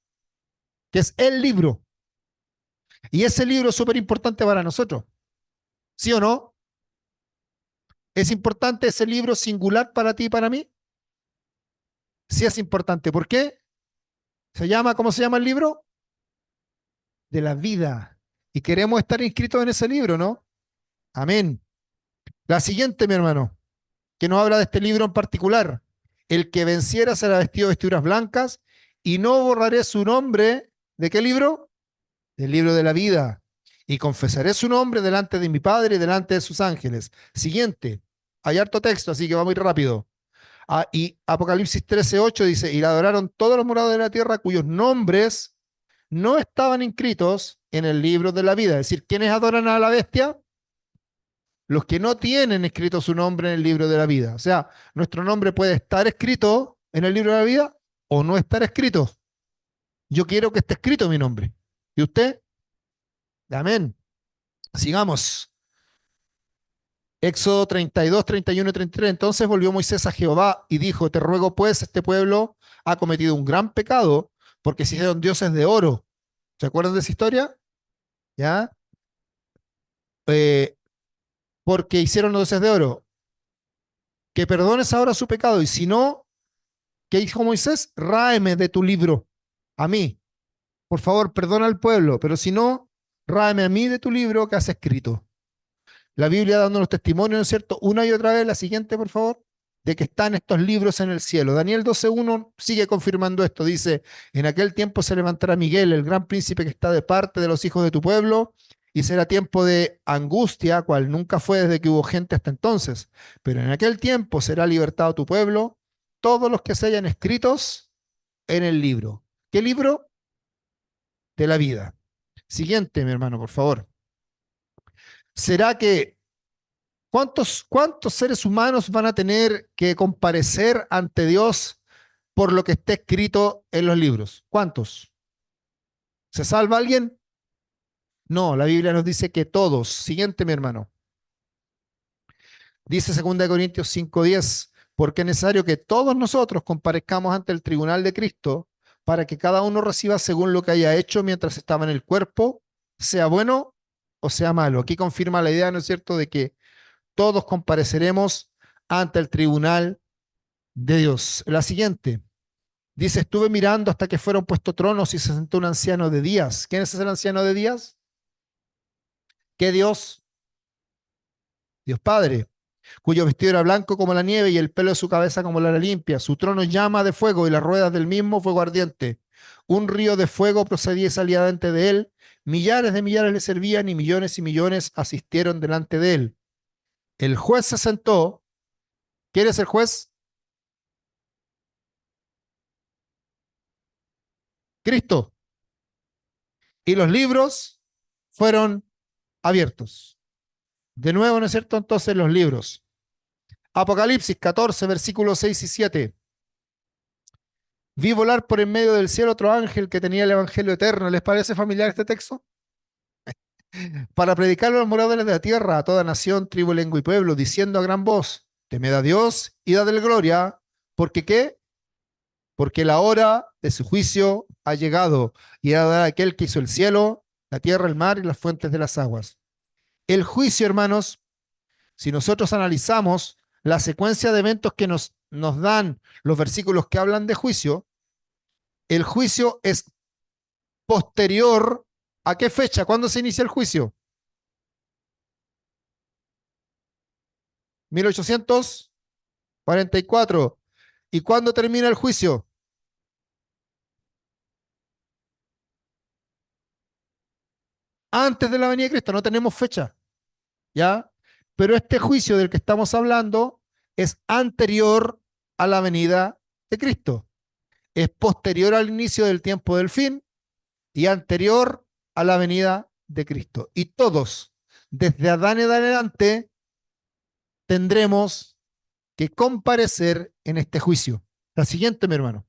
que es el libro. Y ese libro es súper importante para nosotros. ¿Sí o no? ¿Es importante ese libro singular para ti y para mí? Sí es importante. ¿Por qué? ¿Cómo se llama el libro? De la vida. Y queremos estar inscritos en ese libro, ¿no? Amén. La siguiente, mi hermano, que nos habla de este libro en particular. El que venciera será vestido de vestiduras blancas y no borraré su nombre. ¿De qué libro? Del libro de la vida. Y confesaré su nombre delante de mi Padre y delante de sus ángeles. Siguiente. Hay harto texto, así que va muy rápido. Y Apocalipsis 13:8 dice, y la adoraron todos los moradores de la tierra cuyos nombres no estaban inscritos en el libro de la vida. Es decir, ¿quiénes adoran a la bestia? Los que no tienen escrito su nombre en el libro de la vida. O sea, nuestro nombre puede estar escrito en el libro de la vida o no estar escrito. Yo quiero que esté escrito mi nombre. ¿Y usted? Amén. Sigamos. Éxodo 32, 31 y 33. Entonces volvió Moisés a Jehová y dijo, te ruego pues, este pueblo ha cometido un gran pecado porque se hicieron dioses de oro. ¿Se acuerdan de esa historia? ¿Ya? Eh, porque hicieron los dioses de oro. Que perdones ahora su pecado y si no, ¿qué dijo Moisés? Ráeme de tu libro a mí. Por favor, perdona al pueblo, pero si no, ráeme a mí de tu libro que has escrito. La Biblia dándonos testimonio, ¿no es cierto? Una y otra vez, la siguiente, por favor, de que están estos libros en el cielo. Daniel 12:1 sigue confirmando esto. Dice, en aquel tiempo se levantará Miguel, el gran príncipe que está de parte de los hijos de tu pueblo, y será tiempo de angustia, cual nunca fue desde que hubo gente hasta entonces. Pero en aquel tiempo será libertado tu pueblo, todos los que se hayan escritos en el libro. ¿Qué libro? De la vida. Siguiente, mi hermano, por favor. ¿Será que cuántos seres humanos van a tener que comparecer ante Dios por lo que está escrito en los libros? ¿Cuántos? ¿Se salva alguien? No, la Biblia nos dice que todos. Siguiente, mi hermano. Dice 2 Corintios 5:10, porque es necesario que todos nosotros comparezcamos ante el tribunal de Cristo para que cada uno reciba según lo que haya hecho mientras estaba en el cuerpo, sea bueno o sea malo. Aquí confirma la idea, ¿no es cierto?, de que todos compareceremos ante el tribunal de Dios. La siguiente. Dice, estuve mirando hasta que fueron puestos tronos y se sentó un anciano de días. ¿Quién es ese anciano de días? ¿Qué Dios? Dios Padre, cuyo vestido era blanco como la nieve y el pelo de su cabeza como la limpia. Su trono llama de fuego y las ruedas del mismo fuego ardiente. Un río de fuego procedía y salía delante de él. Millares de millares le servían y millones asistieron delante de él. El juez se sentó. ¿Quién es el juez? Cristo. Y los libros fueron abiertos. De nuevo, ¿no es cierto? Entonces los libros. Apocalipsis 14, versículos 6 y 7. Vi volar por en medio del cielo otro ángel que tenía el evangelio eterno. ¿Les parece familiar este texto? Para predicarlo a los moradores de la tierra, a toda nación, tribu, lengua y pueblo, diciendo a gran voz, temed a Dios y dadle gloria, porque ¿qué? Porque la hora de su juicio ha llegado y ha dado a aquel que hizo el cielo, la tierra, el mar y las fuentes de las aguas. El juicio, hermanos, si nosotros analizamos la secuencia de eventos que nos dan los versículos que hablan de juicio, el juicio es posterior a qué fecha, ¿cuándo se inicia el juicio? 1844. ¿Y cuándo termina el juicio? Antes de la venida de Cristo, no tenemos fecha, ¿ya? Pero este juicio del que estamos hablando es anterior a la venida de Cristo. Es posterior al inicio del tiempo del fin y anterior a la venida de Cristo. Y todos, desde Adán en adelante, tendremos que comparecer en este juicio. La siguiente, mi hermano.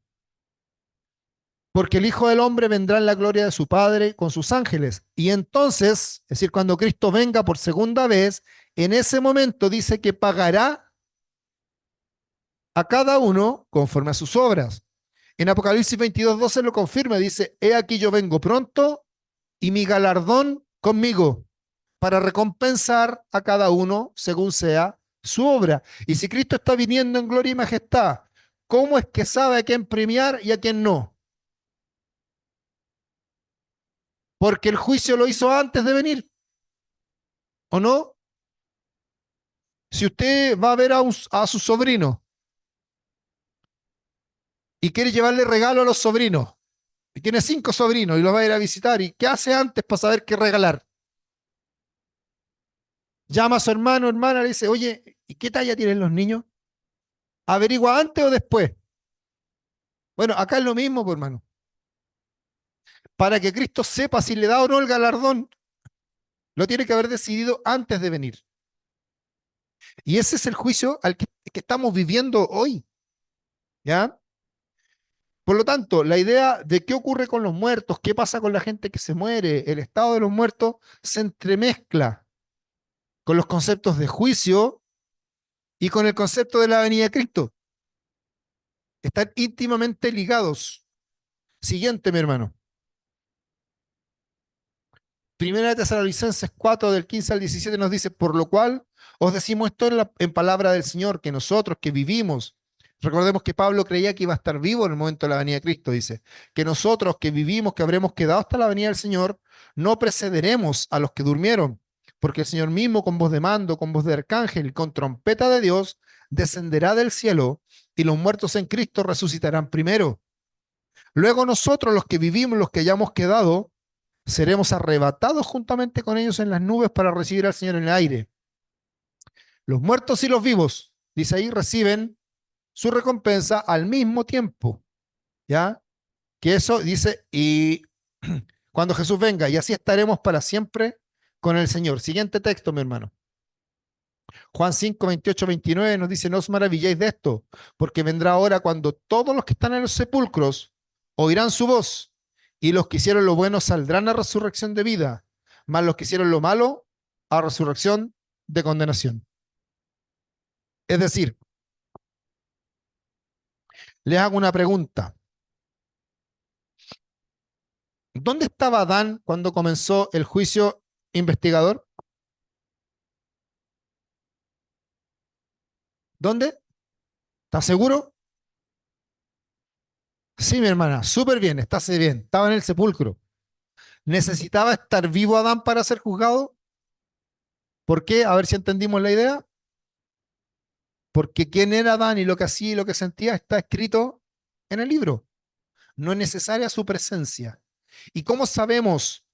Porque el Hijo del Hombre vendrá en la gloria de su Padre con sus ángeles. Y entonces, es decir, cuando Cristo venga por segunda vez, en ese momento dice que pagará a cada uno conforme a sus obras. En Apocalipsis 22:12 lo confirma, dice, he aquí yo vengo pronto y mi galardón conmigo para recompensar a cada uno según sea su obra. Y si Cristo está viniendo en gloria y majestad, ¿cómo es que sabe a quién premiar y a quién no? Porque el juicio lo hizo antes de venir, ¿o no? Si usted va a ver a su sobrino y quiere llevarle regalo a los sobrinos, y tiene 5 sobrinos y los va a ir a visitar, ¿y qué hace antes para saber qué regalar? Llama a su hermano o hermana, le dice, oye, ¿y qué talla tienen los niños? ¿Averigua antes o después? Bueno, acá es lo mismo, pues, hermano. Para que Cristo sepa si le da o no el galardón, lo tiene que haber decidido antes de venir. Y ese es el juicio al que estamos viviendo hoy. ¿Ya? Por lo tanto, la idea de qué ocurre con los muertos, qué pasa con la gente que se muere, el estado de los muertos, se entremezcla con los conceptos de juicio y con el concepto de la venida de Cristo. Están íntimamente ligados. Siguiente, mi hermano. Primera de Tesalonicenses 4, del 15 al 17 nos dice, por lo cual os decimos esto en palabra del Señor, que nosotros que vivimos, recordemos que Pablo creía que iba a estar vivo en el momento de la venida de Cristo, dice, que nosotros que vivimos, que habremos quedado hasta la venida del Señor, no precederemos a los que durmieron, porque el Señor mismo con voz de mando, con voz de arcángel y con trompeta de Dios, descenderá del cielo y los muertos en Cristo resucitarán primero. Luego nosotros los que vivimos, los que hayamos quedado, seremos arrebatados juntamente con ellos en las nubes para recibir al Señor en el aire. Los muertos y los vivos, dice ahí, reciben su recompensa al mismo tiempo. ¿Ya? Que eso dice, y cuando Jesús venga, y así estaremos para siempre con el Señor. Siguiente texto, mi hermano. Juan 5, 28, 29 nos dice, no os maravilléis de esto, porque vendrá hora cuando todos los que están en los sepulcros oirán su voz, y los que hicieron lo bueno saldrán a resurrección de vida, mas los que hicieron lo malo a resurrección de condenación. Es decir, les hago una pregunta. ¿Dónde estaba Adán cuando comenzó el juicio investigador? ¿Dónde? ¿Estás seguro? Sí, mi hermana, súper bien, estás bien. Estaba en el sepulcro. ¿Necesitaba estar vivo Adán para ser juzgado? ¿Por qué? A ver si entendimos la idea. Porque quién era Adán y lo que hacía y lo que sentía está escrito en el libro. No es necesaria su presencia. ¿Y cómo sabemos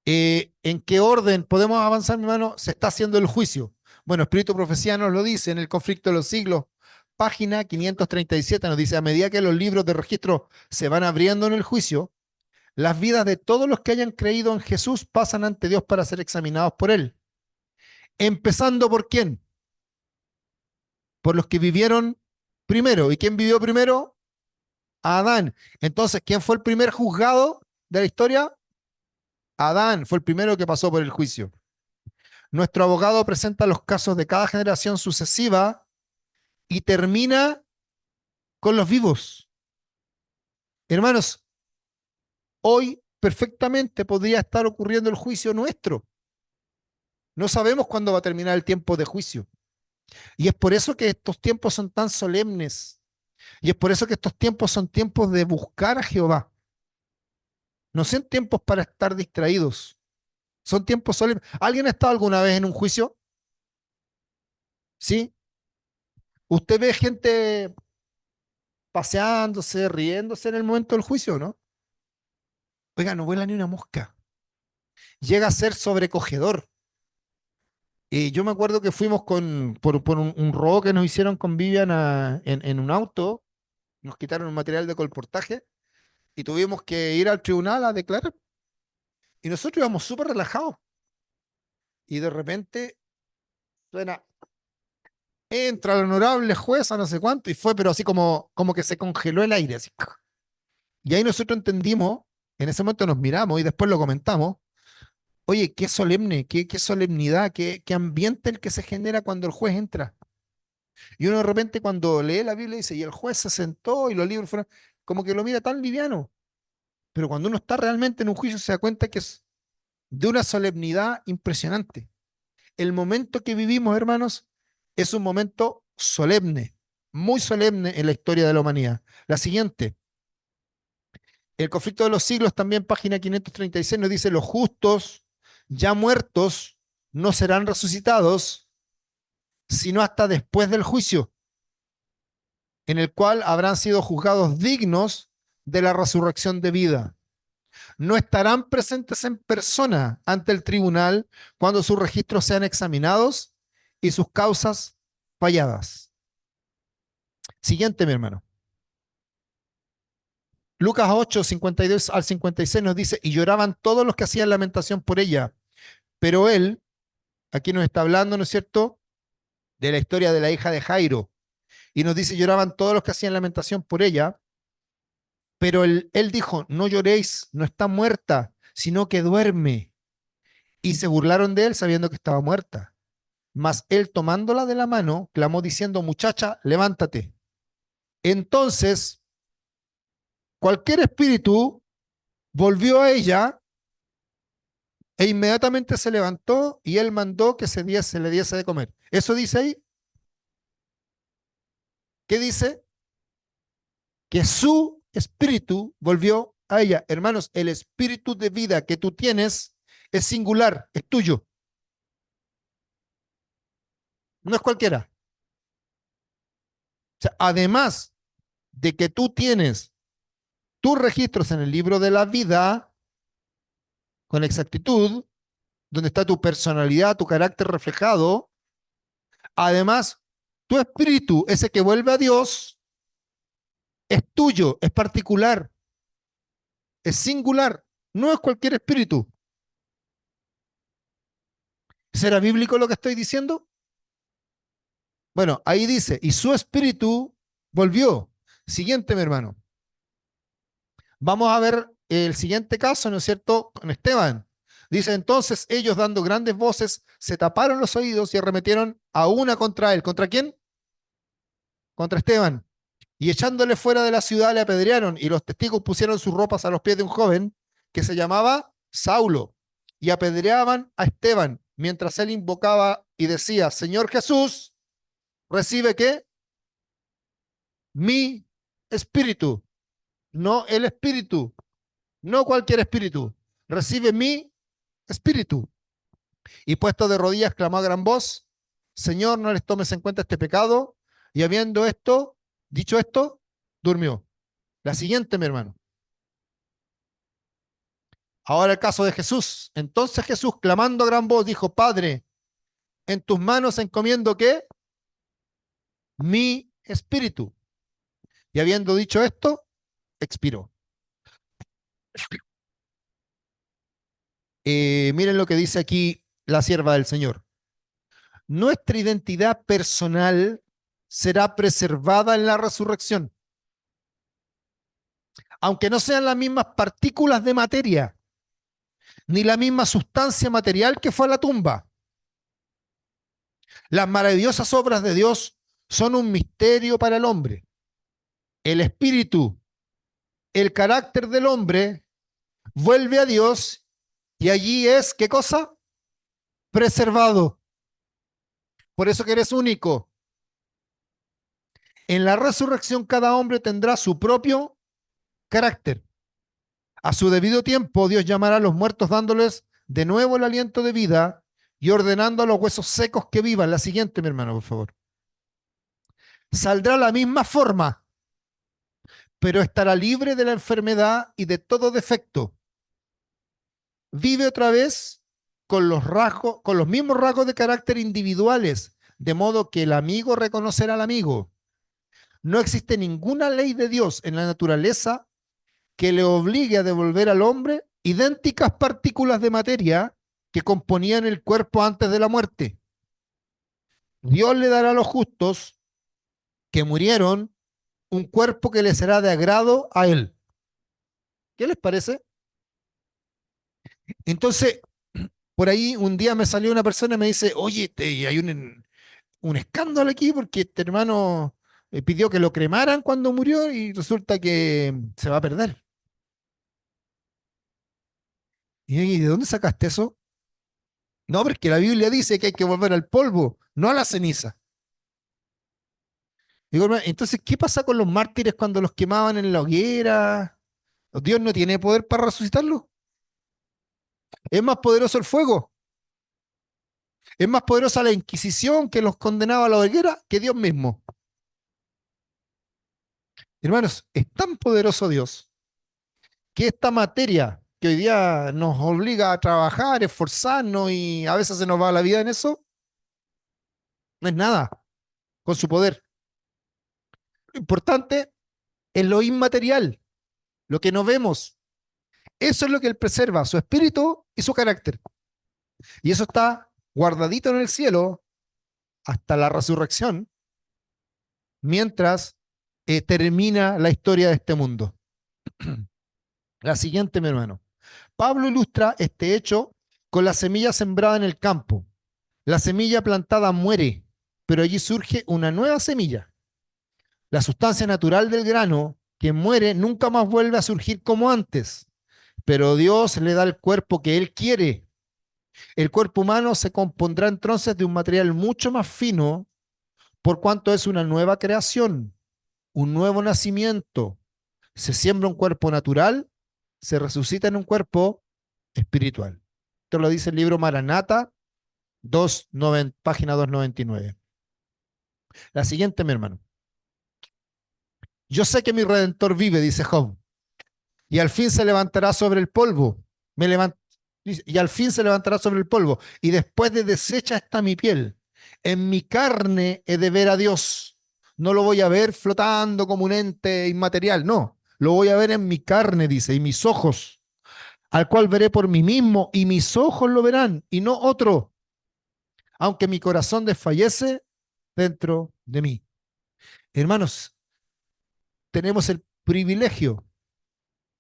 en qué orden podemos avanzar, mi hermano? Se está haciendo el juicio. Bueno, Espíritu Profecía nos lo dice en el conflicto de los siglos. Página 537 nos dice, a medida que los libros de registro se van abriendo en el juicio, las vidas de todos los que hayan creído en Jesús pasan ante Dios para ser examinados por Él. Empezando por quién? Por los que vivieron primero. ¿Y quién vivió primero? Adán. Entonces, ¿quién fue el primer juzgado de la historia? Adán fue el primero que pasó por el juicio. Nuestro abogado presenta los casos de cada generación sucesiva y termina con los vivos. Hermanos, hoy perfectamente podría estar ocurriendo el juicio nuestro. No sabemos cuándo va a terminar el tiempo de juicio. Y es por eso que estos tiempos son tan solemnes. Y es por eso que estos tiempos son tiempos de buscar a Jehová. No son tiempos para estar distraídos. Son tiempos solemnes. ¿Alguien ha estado alguna vez en un juicio? ¿Sí? ¿Usted ve gente paseándose, riéndose en el momento del juicio, no? Oiga, no vuela ni una mosca. Llega a ser sobrecogedor. Yo me acuerdo que fuimos por un robo que nos hicieron con Vivian en un auto. Nos quitaron un material de colportaje y tuvimos que ir al tribunal a declarar. Y nosotros íbamos súper relajados. Y de repente suena, entra la honorable jueza, no sé cuánto, y fue, pero así como que se congeló el aire. Así. Y ahí nosotros entendimos, en ese momento nos miramos y después lo comentamos. Oye, qué solemne, qué solemnidad, qué ambiente el que se genera cuando el juez entra. Y uno de repente cuando lee la Biblia dice, y el juez se sentó y los libros fueron, como que lo mira tan liviano. Pero cuando uno está realmente en un juicio se da cuenta que es de una solemnidad impresionante. El momento que vivimos, hermanos, es un momento solemne, muy solemne en la historia de la humanidad. La siguiente. El conflicto de los siglos, también página 536, nos dice, los justos ya muertos no serán resucitados, sino hasta después del juicio, en el cual habrán sido juzgados dignos de la resurrección de vida. No estarán presentes en persona ante el tribunal cuando sus registros sean examinados y sus causas falladas. Siguiente, mi hermano. Lucas 8, 52 al 56 nos dice, y lloraban todos los que hacían lamentación por ella, pero él, aquí nos está hablando, ¿no es cierto?, de la historia de la hija de Jairo, y nos dice, lloraban todos los que hacían lamentación por ella, pero él dijo, no lloréis, no está muerta, sino que duerme. y se burlaron de él sabiendo que estaba muerta. Mas él, tomándola de la mano, clamó diciendo: muchacha, levántate. Entonces, cualquier espíritu volvió a ella e inmediatamente se levantó y él mandó que se le diese de comer. ¿Eso dice ahí? ¿Qué dice? Que su espíritu volvió a ella. Hermanos, el espíritu de vida que tú tienes es singular, es tuyo. No es cualquiera. O sea, además de que tú tienes tus registros en el libro de la vida con exactitud, donde está tu personalidad, tu carácter reflejado, además, tu espíritu, ese que vuelve a Dios, es tuyo, es particular, es singular, no es cualquier espíritu. ¿Será bíblico lo que estoy diciendo? Bueno, ahí dice, y su espíritu volvió. Siguiente, mi hermano. Vamos a ver el siguiente caso, ¿no es cierto? Con Esteban. Dice, entonces ellos dando grandes voces, se taparon los oídos y arremetieron a una contra él. ¿Contra quién? Contra Esteban. Y echándole fuera de la ciudad le apedrearon, y los testigos pusieron sus ropas a los pies de un joven que se llamaba Saulo, y apedreaban a Esteban, mientras él invocaba y decía: Señor Jesús, recibe ¿qué? Mi espíritu, no el espíritu, no cualquier espíritu, recibe mi espíritu. Y puesto de rodillas clamó a gran voz: Señor, no les tomes en cuenta este pecado. Y habiendo dicho esto, durmió. La siguiente, mi hermano. Ahora el caso de Jesús. Entonces Jesús, clamando a gran voz, dijo: Padre, en tus manos encomiendo ¿qué? Mi espíritu. Y habiendo dicho esto, expiró. Miren lo que dice aquí la sierva del Señor. Nuestra identidad personal será preservada en la resurrección, aunque no sean las mismas partículas de materia, ni la misma sustancia material que fue a la tumba. Las maravillosas obras de Dios son un misterio para el hombre. El espíritu, el carácter del hombre, vuelve a Dios y allí es, ¿qué cosa? Preservado. Por eso que eres único. En la resurrección cada hombre tendrá su propio carácter. A su debido tiempo Dios llamará a los muertos dándoles de nuevo el aliento de vida y ordenando a los huesos secos que vivan. La siguiente, mi hermano, por favor. Saldrá la misma forma, pero estará libre de la enfermedad y de todo defecto. Vive otra vez con los mismos rasgos de carácter individuales, de modo que el amigo reconocerá al amigo. No existe ninguna ley de Dios en la naturaleza que le obligue a devolver al hombre idénticas partículas de materia que componían el cuerpo antes de la muerte. Dios le dará a los justos que murieron un cuerpo que le será de agrado a él. ¿Qué les parece? Entonces, por ahí un día me salió una persona y me dice: oye, hay un escándalo aquí porque este hermano pidió que lo cremaran cuando murió y resulta que se va a perder. ¿Y de dónde sacaste eso? No, porque la Biblia dice que hay que volver al polvo, no a la ceniza. Digo, hermano, entonces, ¿qué pasa con los mártires cuando los quemaban en la hoguera? ¿Dios no tiene poder para resucitarlos? ¿Es más poderoso el fuego? ¿Es más poderosa la Inquisición que los condenaba a la hoguera que Dios mismo? Hermanos, es tan poderoso Dios que esta materia que hoy día nos obliga a trabajar, esforzarnos y a veces se nos va la vida en eso, no es nada con su poder. Lo importante es lo inmaterial, lo que no vemos. Eso es lo que Él preserva, su espíritu y su carácter. Y eso está guardadito en el cielo hasta la resurrección, mientras termina la historia de este mundo. La siguiente, mi hermano. Pablo ilustra este hecho con la semilla sembrada en el campo. La semilla plantada muere, pero allí surge una nueva semilla. La sustancia natural del grano que muere nunca más vuelve a surgir como antes, pero Dios le da el cuerpo que Él quiere. El cuerpo humano se compondrá entonces de un material mucho más fino, por cuanto es una nueva creación, un nuevo nacimiento. Se siembra un cuerpo natural, se resucita en un cuerpo espiritual. Esto lo dice el libro Maranata, página 299. La siguiente, mi hermano. Yo sé que mi Redentor vive, dice Job, y al fin se levantará sobre el polvo. Y al fin se levantará sobre el polvo. Y después de deshecha está mi piel. En mi carne he de ver a Dios. No lo voy a ver flotando como un ente inmaterial, no. Lo voy a ver en mi carne, dice, y mis ojos, al cual veré por mí mismo, y mis ojos lo verán, y no otro. Aunque mi corazón desfallece dentro de mí. Hermanos, tenemos el privilegio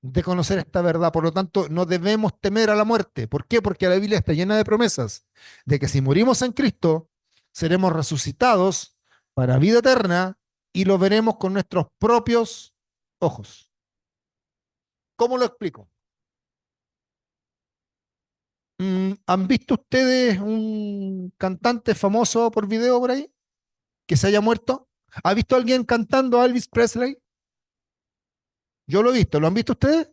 de conocer esta verdad. Por lo tanto, no debemos temer a la muerte. ¿Por qué? Porque la Biblia está llena de promesas de que si morimos en Cristo, seremos resucitados para vida eterna y lo veremos con nuestros propios ojos. ¿Cómo lo explico? ¿Han visto ustedes un cantante famoso por video por ahí que se haya muerto? ¿Ha visto a alguien cantando a Elvis Presley? Yo lo he visto. ¿Lo han visto ustedes?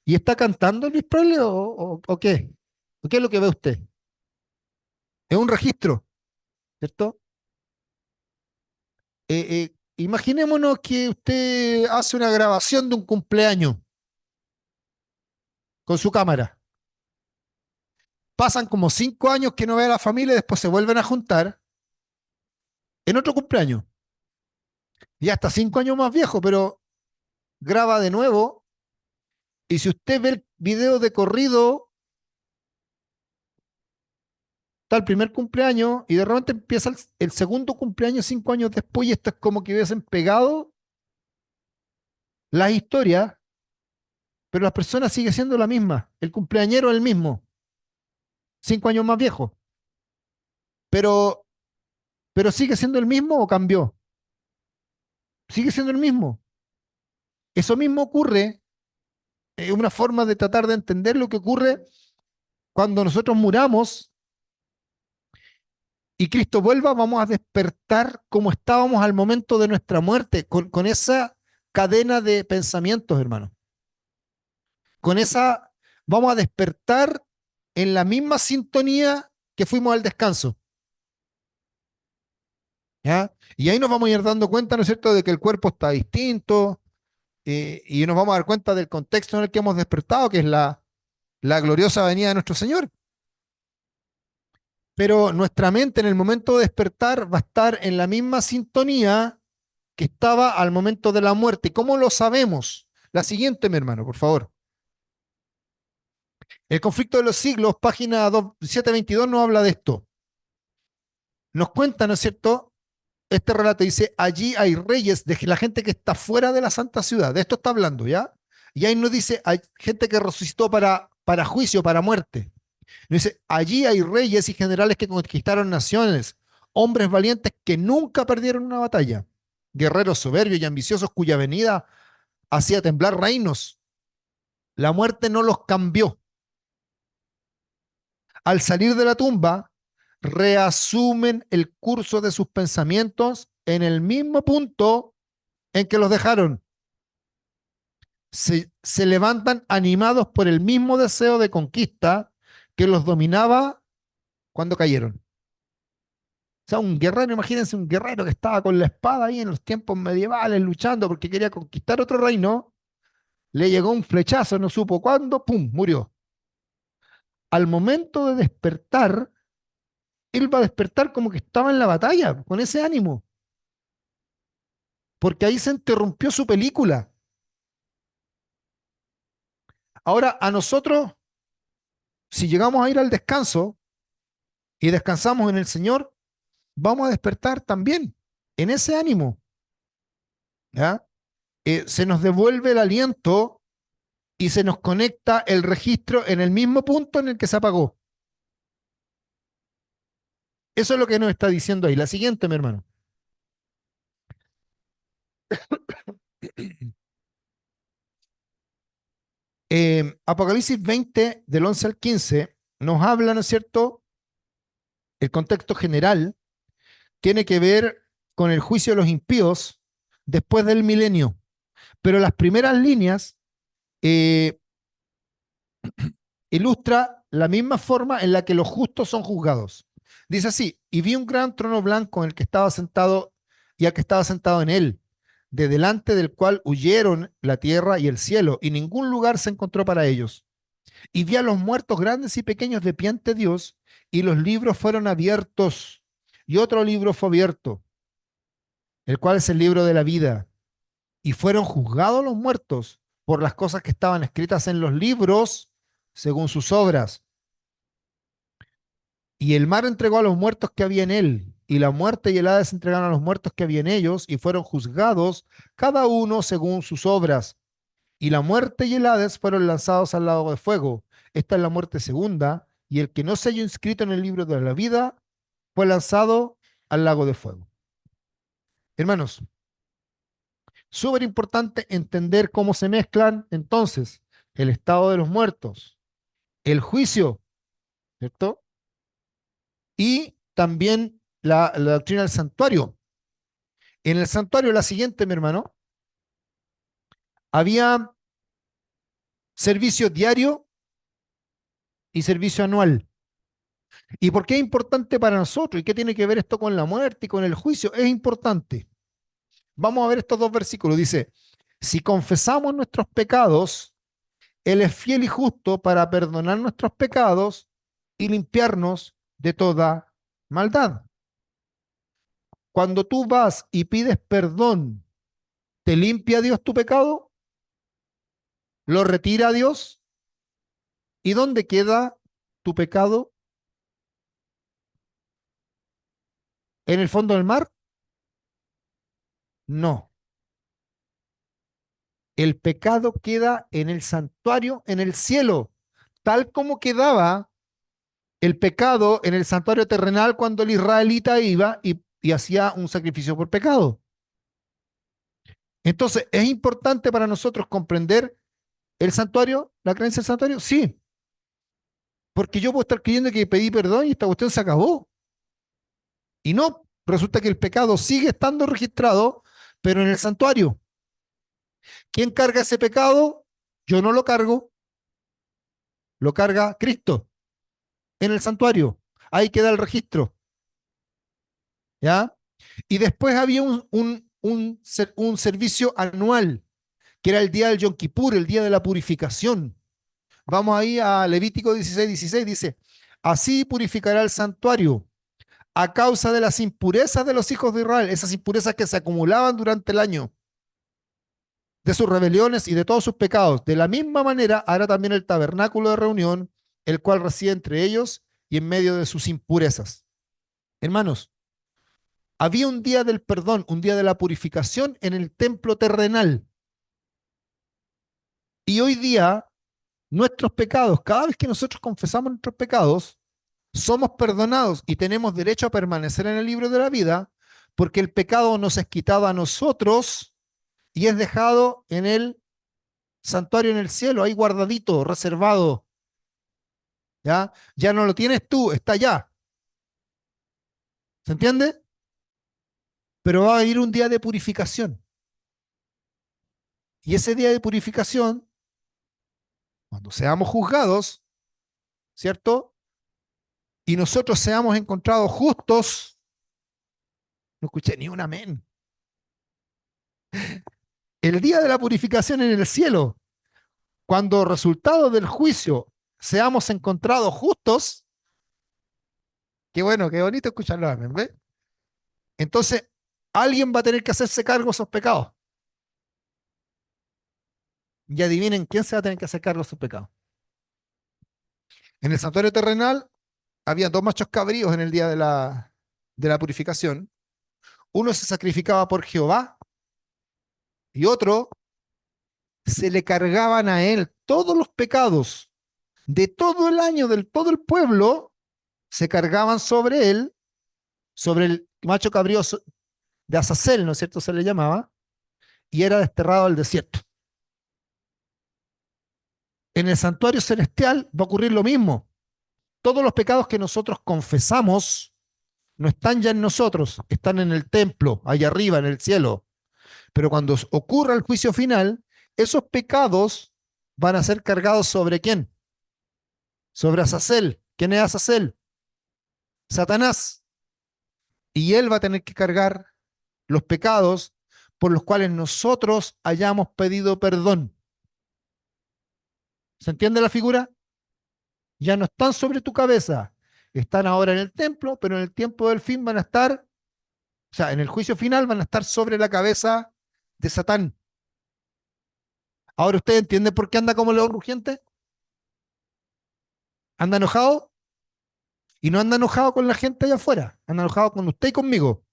¿Y está cantando Elvis Presley o qué? ¿O qué es lo que ve usted? Es un registro, ¿cierto? Imaginémonos que usted hace una grabación de un cumpleaños con su cámara. Pasan como 5 años que no ve a la familia y después se vuelven a juntar en otro cumpleaños. Y hasta 5 años más viejo, pero graba de nuevo. Y si usted ve el video de corrido, está el primer cumpleaños y de repente empieza el segundo cumpleaños 5 años después y esto es como que hubiesen pegado las historias, pero la persona sigue siendo la misma. El cumpleañero es el mismo, 5 años más viejo. Pero, pero sigue siendo el mismo o cambió. Sigue siendo el mismo. Eso mismo ocurre, una forma de tratar de entender lo que ocurre cuando nosotros muramos y Cristo vuelva, vamos a despertar como estábamos al momento de nuestra muerte, con esa cadena de pensamientos, hermano. Con esa, vamos a despertar en la misma sintonía que fuimos al descanso. ¿Ya? Y ahí nos vamos a ir dando cuenta, ¿no es cierto?, de que el cuerpo está distinto, y nos vamos a dar cuenta del contexto en el que hemos despertado, que es la gloriosa venida de nuestro Señor. Pero nuestra mente en el momento de despertar va a estar en la misma sintonía que estaba al momento de la muerte. ¿Cómo lo sabemos? La siguiente, mi hermano, por favor. El conflicto de los siglos, página 722, nos habla de esto. Nos cuenta, ¿no es cierto? Este relato dice, allí hay reyes de la gente que está fuera de la santa ciudad. De esto está hablando, ¿ya? Y ahí nos dice, hay gente que resucitó para juicio, para muerte. Nos dice, allí hay reyes y generales que conquistaron naciones, hombres valientes que nunca perdieron una batalla, guerreros soberbios y ambiciosos cuya venida hacía temblar reinos. La muerte no los cambió. Al salir de la tumba, reasumen el curso de sus pensamientos en el mismo punto en que los dejaron. Se levantan animados por el mismo deseo de conquista que los dominaba cuando cayeron. O sea, un guerrero, imagínense un guerrero que estaba con la espada ahí en los tiempos medievales luchando porque quería conquistar otro reino, le llegó un flechazo, no supo cuándo, ¡pum!, murió. Al momento de despertar, él va a despertar como que estaba en la batalla, con ese ánimo. Porque ahí se interrumpió su película. Ahora, a nosotros, si llegamos a ir al descanso y descansamos en el Señor, vamos a despertar también en ese ánimo. ¿Ya? Se nos devuelve el aliento y se nos conecta el registro en el mismo punto en el que se apagó. Eso es lo que nos está diciendo ahí. La siguiente, mi hermano. Apocalipsis 20, del 11 al 15, nos habla, ¿no es cierto? El contexto general tiene que ver con el juicio de los impíos después del milenio. Pero las primeras líneas eh, ilustra la misma forma en la que los justos son juzgados. Dice así: y vi un gran trono blanco en el que estaba sentado y al que estaba sentado en él, de delante del cual huyeron la tierra y el cielo, y ningún lugar se encontró para ellos. Y vi a los muertos grandes y pequeños de pie ante Dios, y los libros fueron abiertos, y otro libro fue abierto, el cual es el libro de la vida. Y fueron juzgados los muertos por las cosas que estaban escritas en los libros según sus obras. Y el mar entregó a los muertos que había en él, y la muerte y el Hades entregaron a los muertos que había en ellos, y fueron juzgados cada uno según sus obras. Y la muerte y el Hades fueron lanzados al lago de fuego. Esta es la muerte segunda, y el que no se halló inscrito en el libro de la vida fue lanzado al lago de fuego. Hermanos, súper importante entender cómo se mezclan entonces el estado de los muertos, el juicio, ¿cierto? Y también la doctrina del santuario. En el santuario, la siguiente, mi hermano, había servicio diario y servicio anual. ¿Y por qué es importante para nosotros? ¿Y qué tiene que ver esto con la muerte y con el juicio? Es importante. Vamos a ver estos dos versículos. Dice: si confesamos nuestros pecados, Él es fiel y justo para perdonar nuestros pecados y limpiarnos de toda maldad. Cuando tú vas y pides perdón, ¿te limpia Dios tu pecado? ¿Lo retira Dios? ¿Y dónde queda tu pecado? ¿En el fondo del mar? No. El pecado queda en el santuario, en el cielo, tal como quedaba el pecado en el santuario terrenal cuando el israelita iba y hacía un sacrificio por pecado. Entonces, ¿es importante para nosotros comprender el santuario, la creencia del santuario? Sí, porque yo puedo estar creyendo que pedí perdón y esta cuestión se acabó. Y no, resulta que el pecado sigue estando registrado, pero en el santuario. ¿Quién carga ese pecado? Yo no lo cargo, lo carga Cristo en el santuario. Ahí queda el registro. ¿Ya? Y después había un servicio anual, que era el día del Yom Kippur, el día de la purificación. Vamos ahí a Levítico 16:16, dice: así purificará el santuario a causa de las impurezas de los hijos de Israel, esas impurezas que se acumulaban durante el año, de sus rebeliones y de todos sus pecados. De la misma manera hará también el tabernáculo de reunión, el cual reside entre ellos y en medio de sus impurezas. Hermanos, había un día del perdón, un día de la purificación en el templo terrenal. Y hoy día, nuestros pecados, cada vez que nosotros confesamos nuestros pecados, somos perdonados y tenemos derecho a permanecer en el libro de la vida, porque el pecado nos es quitado a nosotros y es dejado en el santuario en el cielo, ahí guardadito, reservado. ¿Ya? Ya no lo tienes tú, está allá. ¿Se entiende? Pero va a venir un día de purificación. Y ese día de purificación, cuando seamos juzgados, ¿cierto? Y nosotros seamos encontrados justos, no escuché ni un amén. El día de la purificación en el cielo, cuando resultado del juicio seamos encontrados justos, qué bueno, qué bonito escucharlo, amén, ¿ves? Entonces, alguien va a tener que hacerse cargo de esos pecados. Y adivinen quién se va a tener que hacer cargo de esos pecados. En el santuario terrenal había dos machos cabríos en el día de la purificación. Uno se sacrificaba por Jehová y otro se le cargaban a él todos los pecados de todo el año, del todo el pueblo, se cargaban sobre él, sobre el macho cabrío de Azazel, ¿no es cierto? Se le llamaba, y era desterrado al desierto. En el santuario celestial va a ocurrir lo mismo. Todos los pecados que nosotros confesamos no están ya en nosotros, están en el templo, allá arriba, en el cielo. Pero cuando ocurra el juicio final, esos pecados van a ser cargados ¿sobre quién? Sobre Azazel. ¿Quién es Azazel? Satanás. Y él va a tener que cargar los pecados por los cuales nosotros hayamos pedido perdón. ¿Se entiende la figura? Ya no están sobre tu cabeza, están ahora en el templo, pero en el tiempo del fin van a estar, o sea, en el juicio final van a estar sobre la cabeza de Satán. Ahora usted entiende por qué anda como león rugiente. Anda enojado y no anda enojado con la gente allá afuera, anda enojado con usted y conmigo,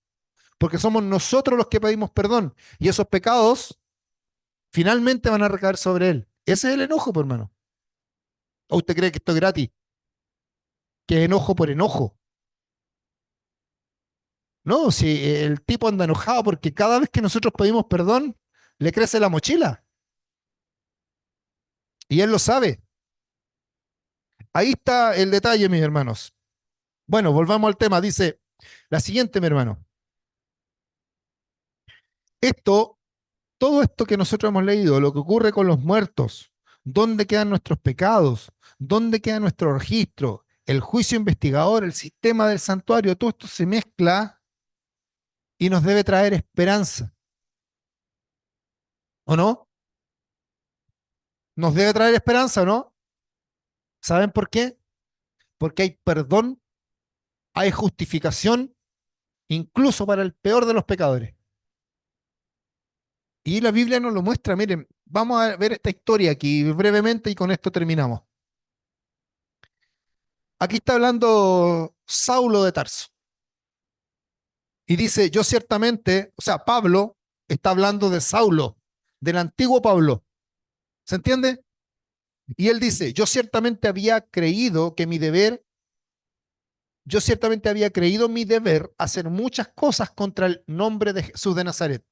porque somos nosotros los que pedimos perdón y esos pecados finalmente van a recaer sobre él. Ese es el enojo, por hermano. ¿O usted cree que esto es gratis? Que es enojo por enojo. No, si el tipo anda enojado porque cada vez que nosotros pedimos perdón, le crece la mochila. Y él lo sabe. Ahí está el detalle, mis hermanos. Bueno, volvamos al tema. Dice la siguiente, mi hermano. Esto, todo esto que nosotros hemos leído, lo que ocurre con los muertos, dónde quedan nuestros pecados, dónde queda nuestro registro, el juicio investigador, el sistema del santuario, todo esto se mezcla y nos debe traer esperanza. ¿O no? Nos debe traer esperanza, ¿o no? ¿Saben por qué? Porque hay perdón, hay justificación, incluso para el peor de los pecadores. Y la Biblia nos lo muestra. Miren, vamos a ver esta historia aquí brevemente y con esto terminamos. Aquí está hablando Saulo de Tarso. Y dice, yo ciertamente, o sea, Pablo está hablando de Saulo, del antiguo Pablo. ¿Se entiende? Y él dice, yo ciertamente había creído mi deber hacer muchas cosas contra el nombre de Jesús de Nazaret,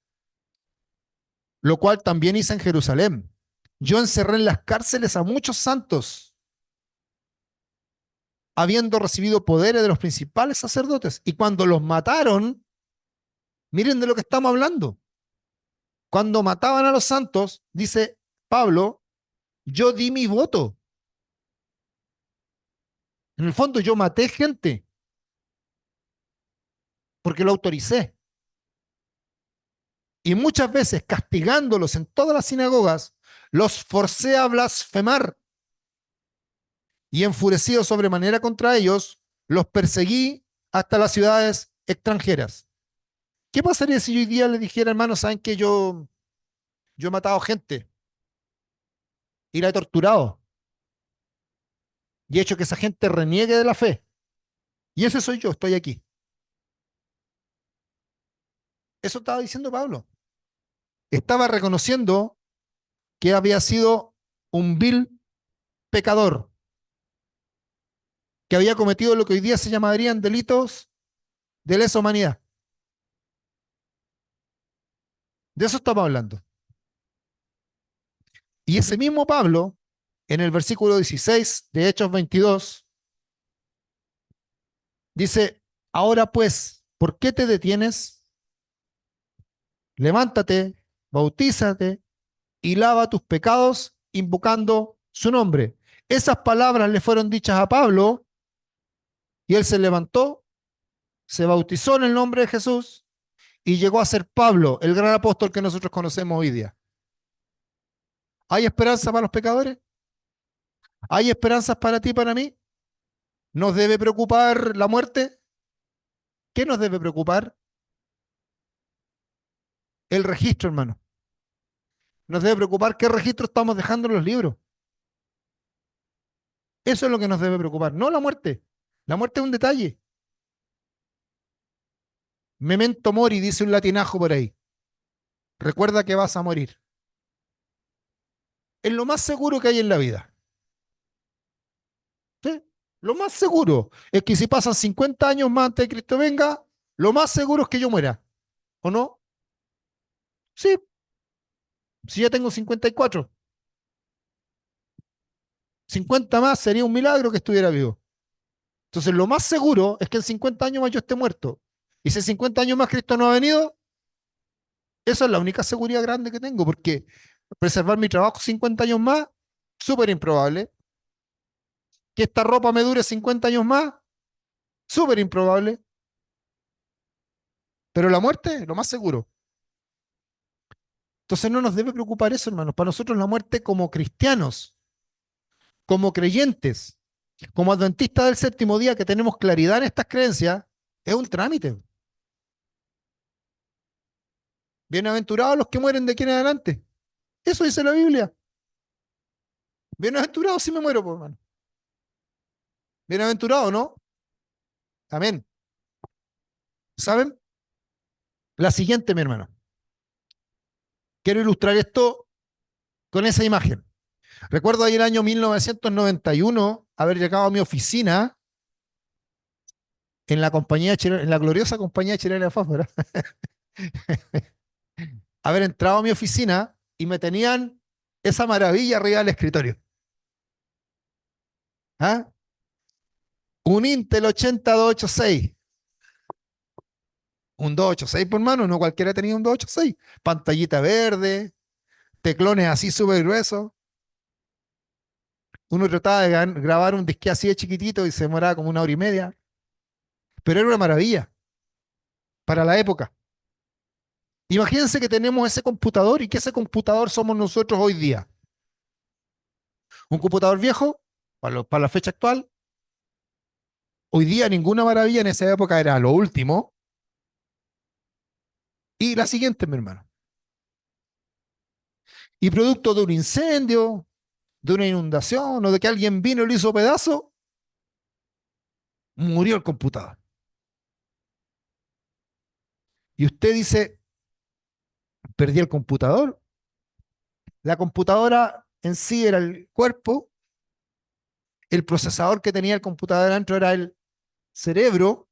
lo cual también hice en Jerusalén. Yo encerré en las cárceles a muchos santos, habiendo recibido poderes de los principales sacerdotes. Y cuando los mataron, miren de lo que estamos hablando. Cuando mataban a los santos, dice Pablo, yo di mi voto. En el fondo yo maté gente porque lo autoricé. Y muchas veces castigándolos en todas las sinagogas, los forcé a blasfemar. Y enfurecido sobremanera contra ellos, los perseguí hasta las ciudades extranjeras. ¿Qué pasaría si hoy día le dijera, hermano, saben que yo he matado gente y la he torturado y he hecho que esa gente reniegue de la fe? Y ese soy yo, estoy aquí. Eso estaba diciendo Pablo. Estaba reconociendo que había sido un vil pecador, que había cometido lo que hoy día se llamarían delitos de lesa humanidad. De eso estamos hablando. Y ese mismo Pablo, en el versículo 16 de Hechos 22, dice, ahora pues, ¿por qué te detienes? Levántate, bautízate y lava tus pecados invocando su nombre. Esas palabras le fueron dichas a Pablo y él se levantó, se bautizó en el nombre de Jesús y llegó a ser Pablo, el gran apóstol que nosotros conocemos hoy día. ¿Hay esperanza para los pecadores? ¿Hay esperanzas para ti y para mí? ¿Nos debe preocupar la muerte? ¿Qué nos debe preocupar? El registro, hermano. Nos debe preocupar qué registro estamos dejando en los libros. Eso es lo que nos debe preocupar, no la muerte. La muerte es un detalle. Memento mori, dice un latinajo por ahí. Recuerda que vas a morir. es lo más seguro que hay en la vida. ¿Sí? Lo más seguro es que si pasan 50 años más antes de que Cristo venga, lo más seguro es que yo muera. ¿O no? Sí, si ya tengo 54. 50 más sería un milagro que estuviera vivo. Entonces, lo más seguro es que en 50 años más yo esté muerto. Y si en 50 años más Cristo no ha venido, esa es la única seguridad grande que tengo, porque preservar mi trabajo 50 años más, súper improbable. Que esta ropa me dure 50 años más, súper improbable. Pero la muerte, lo más seguro. Entonces no nos debe preocupar eso, hermanos. Para nosotros la muerte como cristianos, como creyentes, como adventistas del séptimo día que tenemos claridad en estas creencias, es un trámite. Bienaventurados los que mueren de aquí en adelante. Eso dice la Biblia. Bienaventurados si me muero, por hermano. Bienaventurado, ¿no? Amén. ¿Saben? La siguiente, mi hermano. Quiero ilustrar esto con esa imagen. Recuerdo ahí el año 1991 haber llegado a mi oficina en la compañía chilena, en la gloriosa compañía chilena de fósforo, haber entrado a mi oficina y me tenían esa maravilla arriba del escritorio. ¿Ah? Un Intel 80286. Un 286, por mano, no cualquiera tenía un 286. Pantallita verde, teclones así súper gruesos. Uno trataba de grabar un disque así de chiquitito y se demoraba como 1 hora y media. Pero era una maravilla para la época. Imagínense que tenemos ese computador y que ese computador somos nosotros hoy día. Un computador viejo, para la fecha actual. Hoy día ninguna maravilla, en esa época era lo último. Y la siguiente, mi hermano. Y producto de un incendio, de una inundación o de que alguien vino y lo hizo pedazo, murió el computador. Y usted dice, perdí el computador. La computadora en sí era el cuerpo, el procesador que tenía el computador dentro era el cerebro,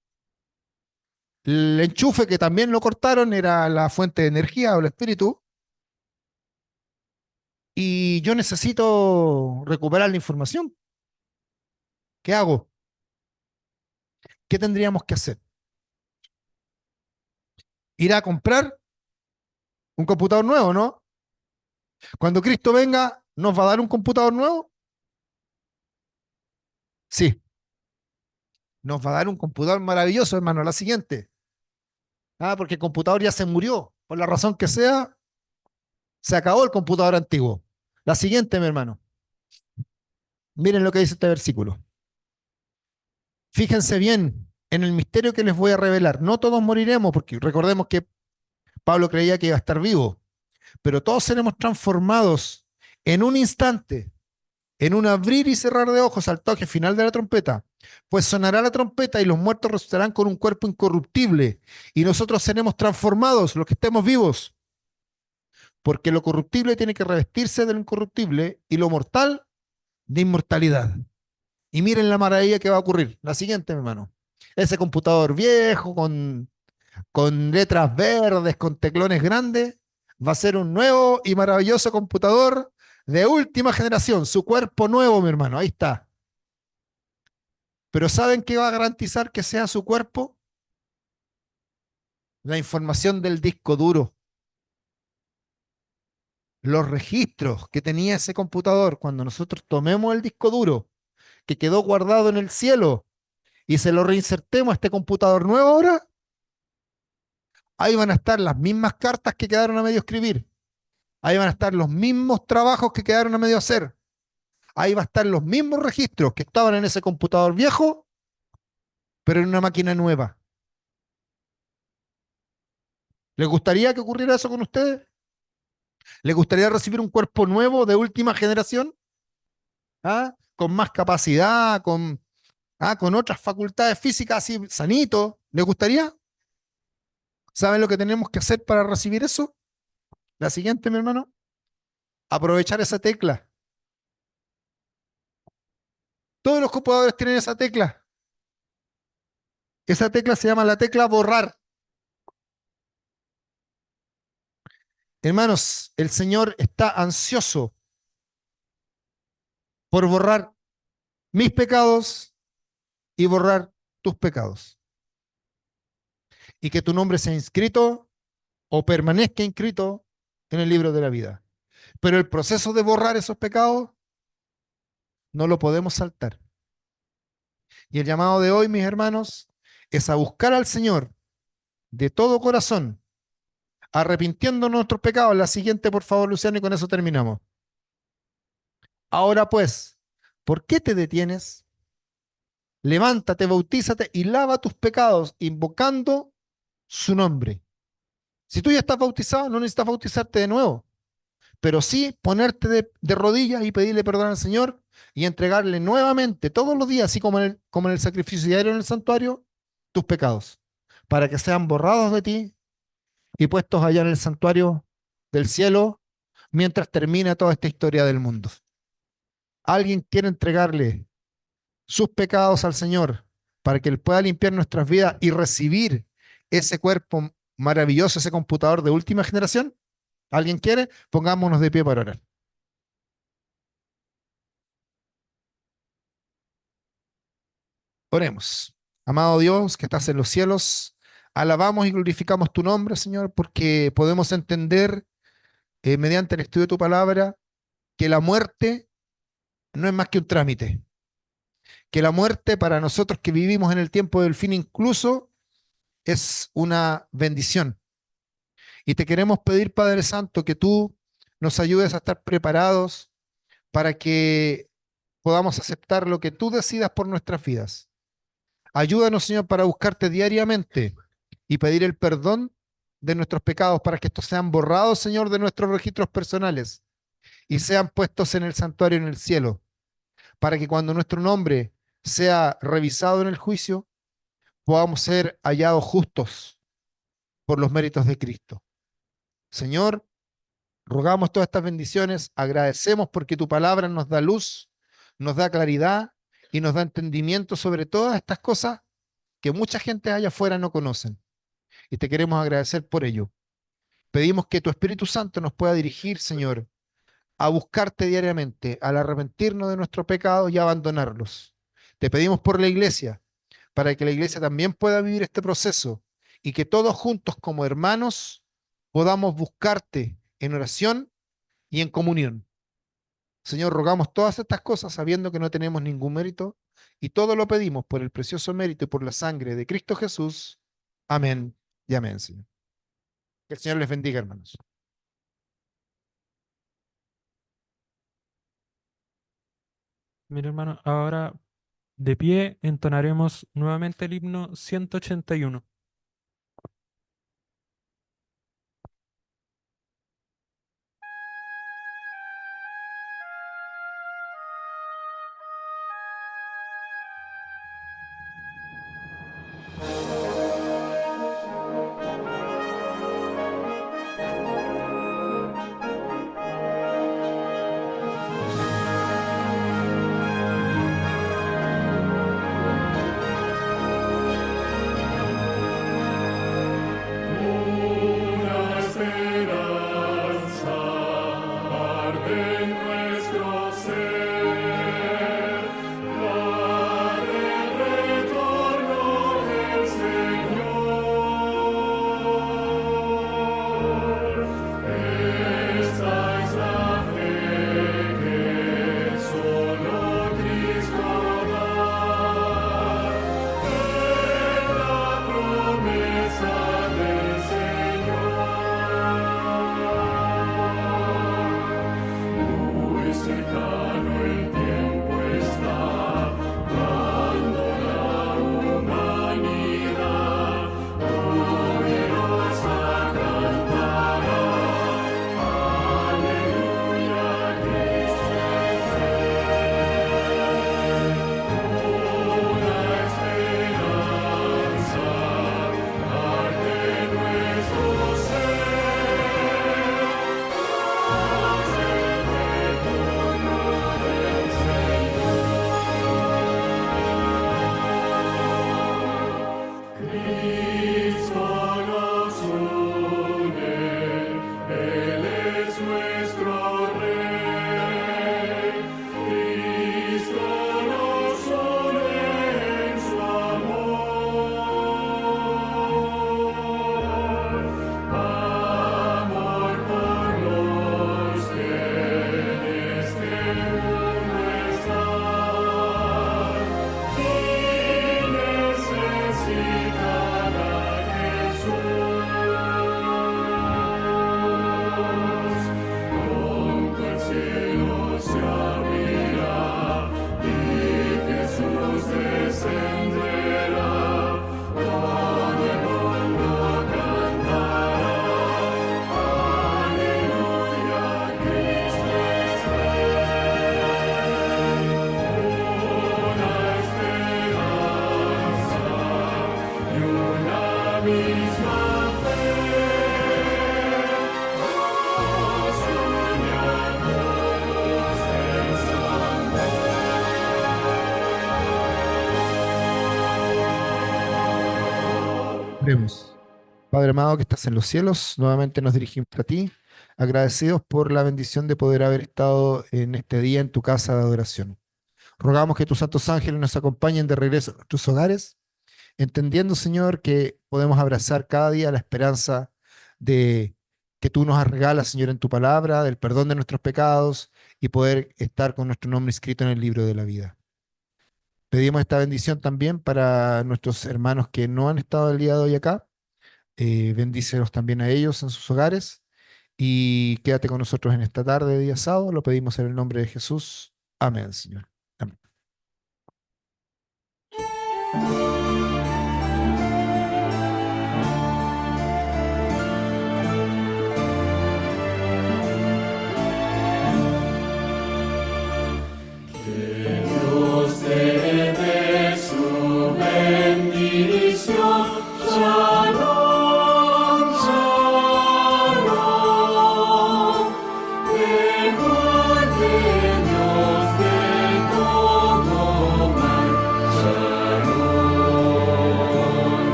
el enchufe que también lo cortaron era la fuente de energía o el espíritu, y yo necesito recuperar la información. ¿Qué hago? ¿Qué tendríamos que hacer? Ir a comprar un computador nuevo, ¿no? Cuando Cristo venga, ¿nos va a dar un computador nuevo? Sí, nos va a dar un computador maravilloso, hermano. La siguiente. Porque el computador ya se murió. Por la razón que sea, se acabó el computador antiguo. La siguiente, mi hermano. Miren lo que dice este versículo. Fíjense bien en el misterio que les voy a revelar. No todos moriremos, porque recordemos que Pablo creía que iba a estar vivo, pero todos seremos transformados en un instante, en un abrir y cerrar de ojos al toque final de la trompeta. Pues sonará la trompeta y los muertos resucitarán con un cuerpo incorruptible y nosotros seremos transformados, los que estemos vivos. Porque lo corruptible tiene que revestirse de lo incorruptible y lo mortal de inmortalidad. Y miren la maravilla que va a ocurrir. La siguiente, mi hermano. Ese computador viejo con letras verdes, con teclones grandes, va a ser un nuevo y maravilloso computador de última generación. Su cuerpo nuevo, mi hermano. Ahí está. Pero ¿saben qué va a garantizar que sea su cuerpo? La información del disco duro. Los registros que tenía ese computador cuando nosotros tomemos el disco duro que quedó guardado en el cielo y se lo reinsertemos a este computador nuevo ahora, ahí van a estar las mismas cartas que quedaron a medio escribir. Ahí van a estar los mismos trabajos que quedaron a medio hacer. Ahí va a estar los mismos registros que estaban en ese computador viejo, pero en una máquina nueva. ¿Les gustaría que ocurriera eso con ustedes? ¿Les gustaría recibir un cuerpo nuevo de última generación? Con más capacidad, con otras facultades físicas así sanito. ¿Les gustaría? ¿Saben lo que tenemos que hacer para recibir eso? La siguiente, mi hermano. aprovechar esa tecla. Todos los computadores tienen esa tecla. Esa tecla se llama la tecla borrar. Hermanos, el Señor está ansioso por borrar mis pecados y borrar tus pecados. Y que tu nombre sea inscrito o permanezca inscrito en el libro de la vida. Pero el proceso de borrar esos pecados no lo podemos saltar. Y el llamado de hoy, mis hermanos, es a buscar al Señor de todo corazón, arrepintiendo nuestros pecados. La siguiente, por favor, Luciano, y con eso terminamos. Ahora pues, ¿por qué te detienes? Levántate, bautízate y lava tus pecados, invocando su nombre. Si tú ya estás bautizado, no necesitas bautizarte de nuevo, pero sí ponerte de rodillas y pedirle perdón al Señor y entregarle nuevamente todos los días, así como en el sacrificio diario en el santuario, tus pecados, para que sean borrados de ti y puestos allá en el santuario del cielo mientras termina toda esta historia del mundo. ¿Alguien quiere entregarle sus pecados al Señor para que Él pueda limpiar nuestras vidas y recibir ese cuerpo maravilloso, ese computador de última generación? ¿Alguien quiere? Pongámonos de pie para orar. Oremos. Amado Dios que estás en los cielos, alabamos y glorificamos tu nombre, Señor, porque podemos entender mediante el estudio de tu palabra que la muerte no es más que un trámite, que la muerte para nosotros que vivimos en el tiempo del fin incluso es una bendición. Y te queremos pedir, Padre Santo, que tú nos ayudes a estar preparados para que podamos aceptar lo que tú decidas por nuestras vidas. Ayúdanos, Señor, para buscarte diariamente y pedir el perdón de nuestros pecados para que estos sean borrados, Señor, de nuestros registros personales y sean puestos en el santuario en el cielo, para que cuando nuestro nombre sea revisado en el juicio, podamos ser hallados justos por los méritos de Cristo. Señor, rogamos todas estas bendiciones, agradecemos porque tu palabra nos da luz, nos da claridad y nos da entendimiento sobre todas estas cosas que mucha gente allá afuera no conocen. Y te queremos agradecer por ello. Pedimos que tu Espíritu Santo nos pueda dirigir, Señor, a buscarte diariamente, al arrepentirnos de nuestros pecados y abandonarlos. Te pedimos por la iglesia, para que la iglesia también pueda vivir este proceso y que todos juntos como hermanos podamos buscarte en oración y en comunión. Señor, rogamos todas estas cosas sabiendo que no tenemos ningún mérito y todo lo pedimos por el precioso mérito y por la sangre de Cristo Jesús. Amén y amén, Señor. Que el Señor les bendiga, hermanos. Mira, hermano, ahora de pie entonaremos nuevamente el himno 181. Oremos. Padre amado que estás en los cielos, nuevamente nos dirigimos a ti, agradecidos por la bendición de poder haber estado en este día en tu casa de adoración. Rogamos que tus santos ángeles nos acompañen de regreso a nuestros hogares, entendiendo, Señor, que podemos abrazar cada día la esperanza de que tú nos regalas, Señor, en tu palabra, del perdón de nuestros pecados y poder estar con nuestro nombre escrito en el libro de la vida. Pedimos esta bendición también para nuestros hermanos que no han estado el día de hoy acá. Bendícelos también a ellos en sus hogares y quédate con nosotros en esta tarde, día sábado. Lo pedimos en el nombre de Jesús. Amén, Señor.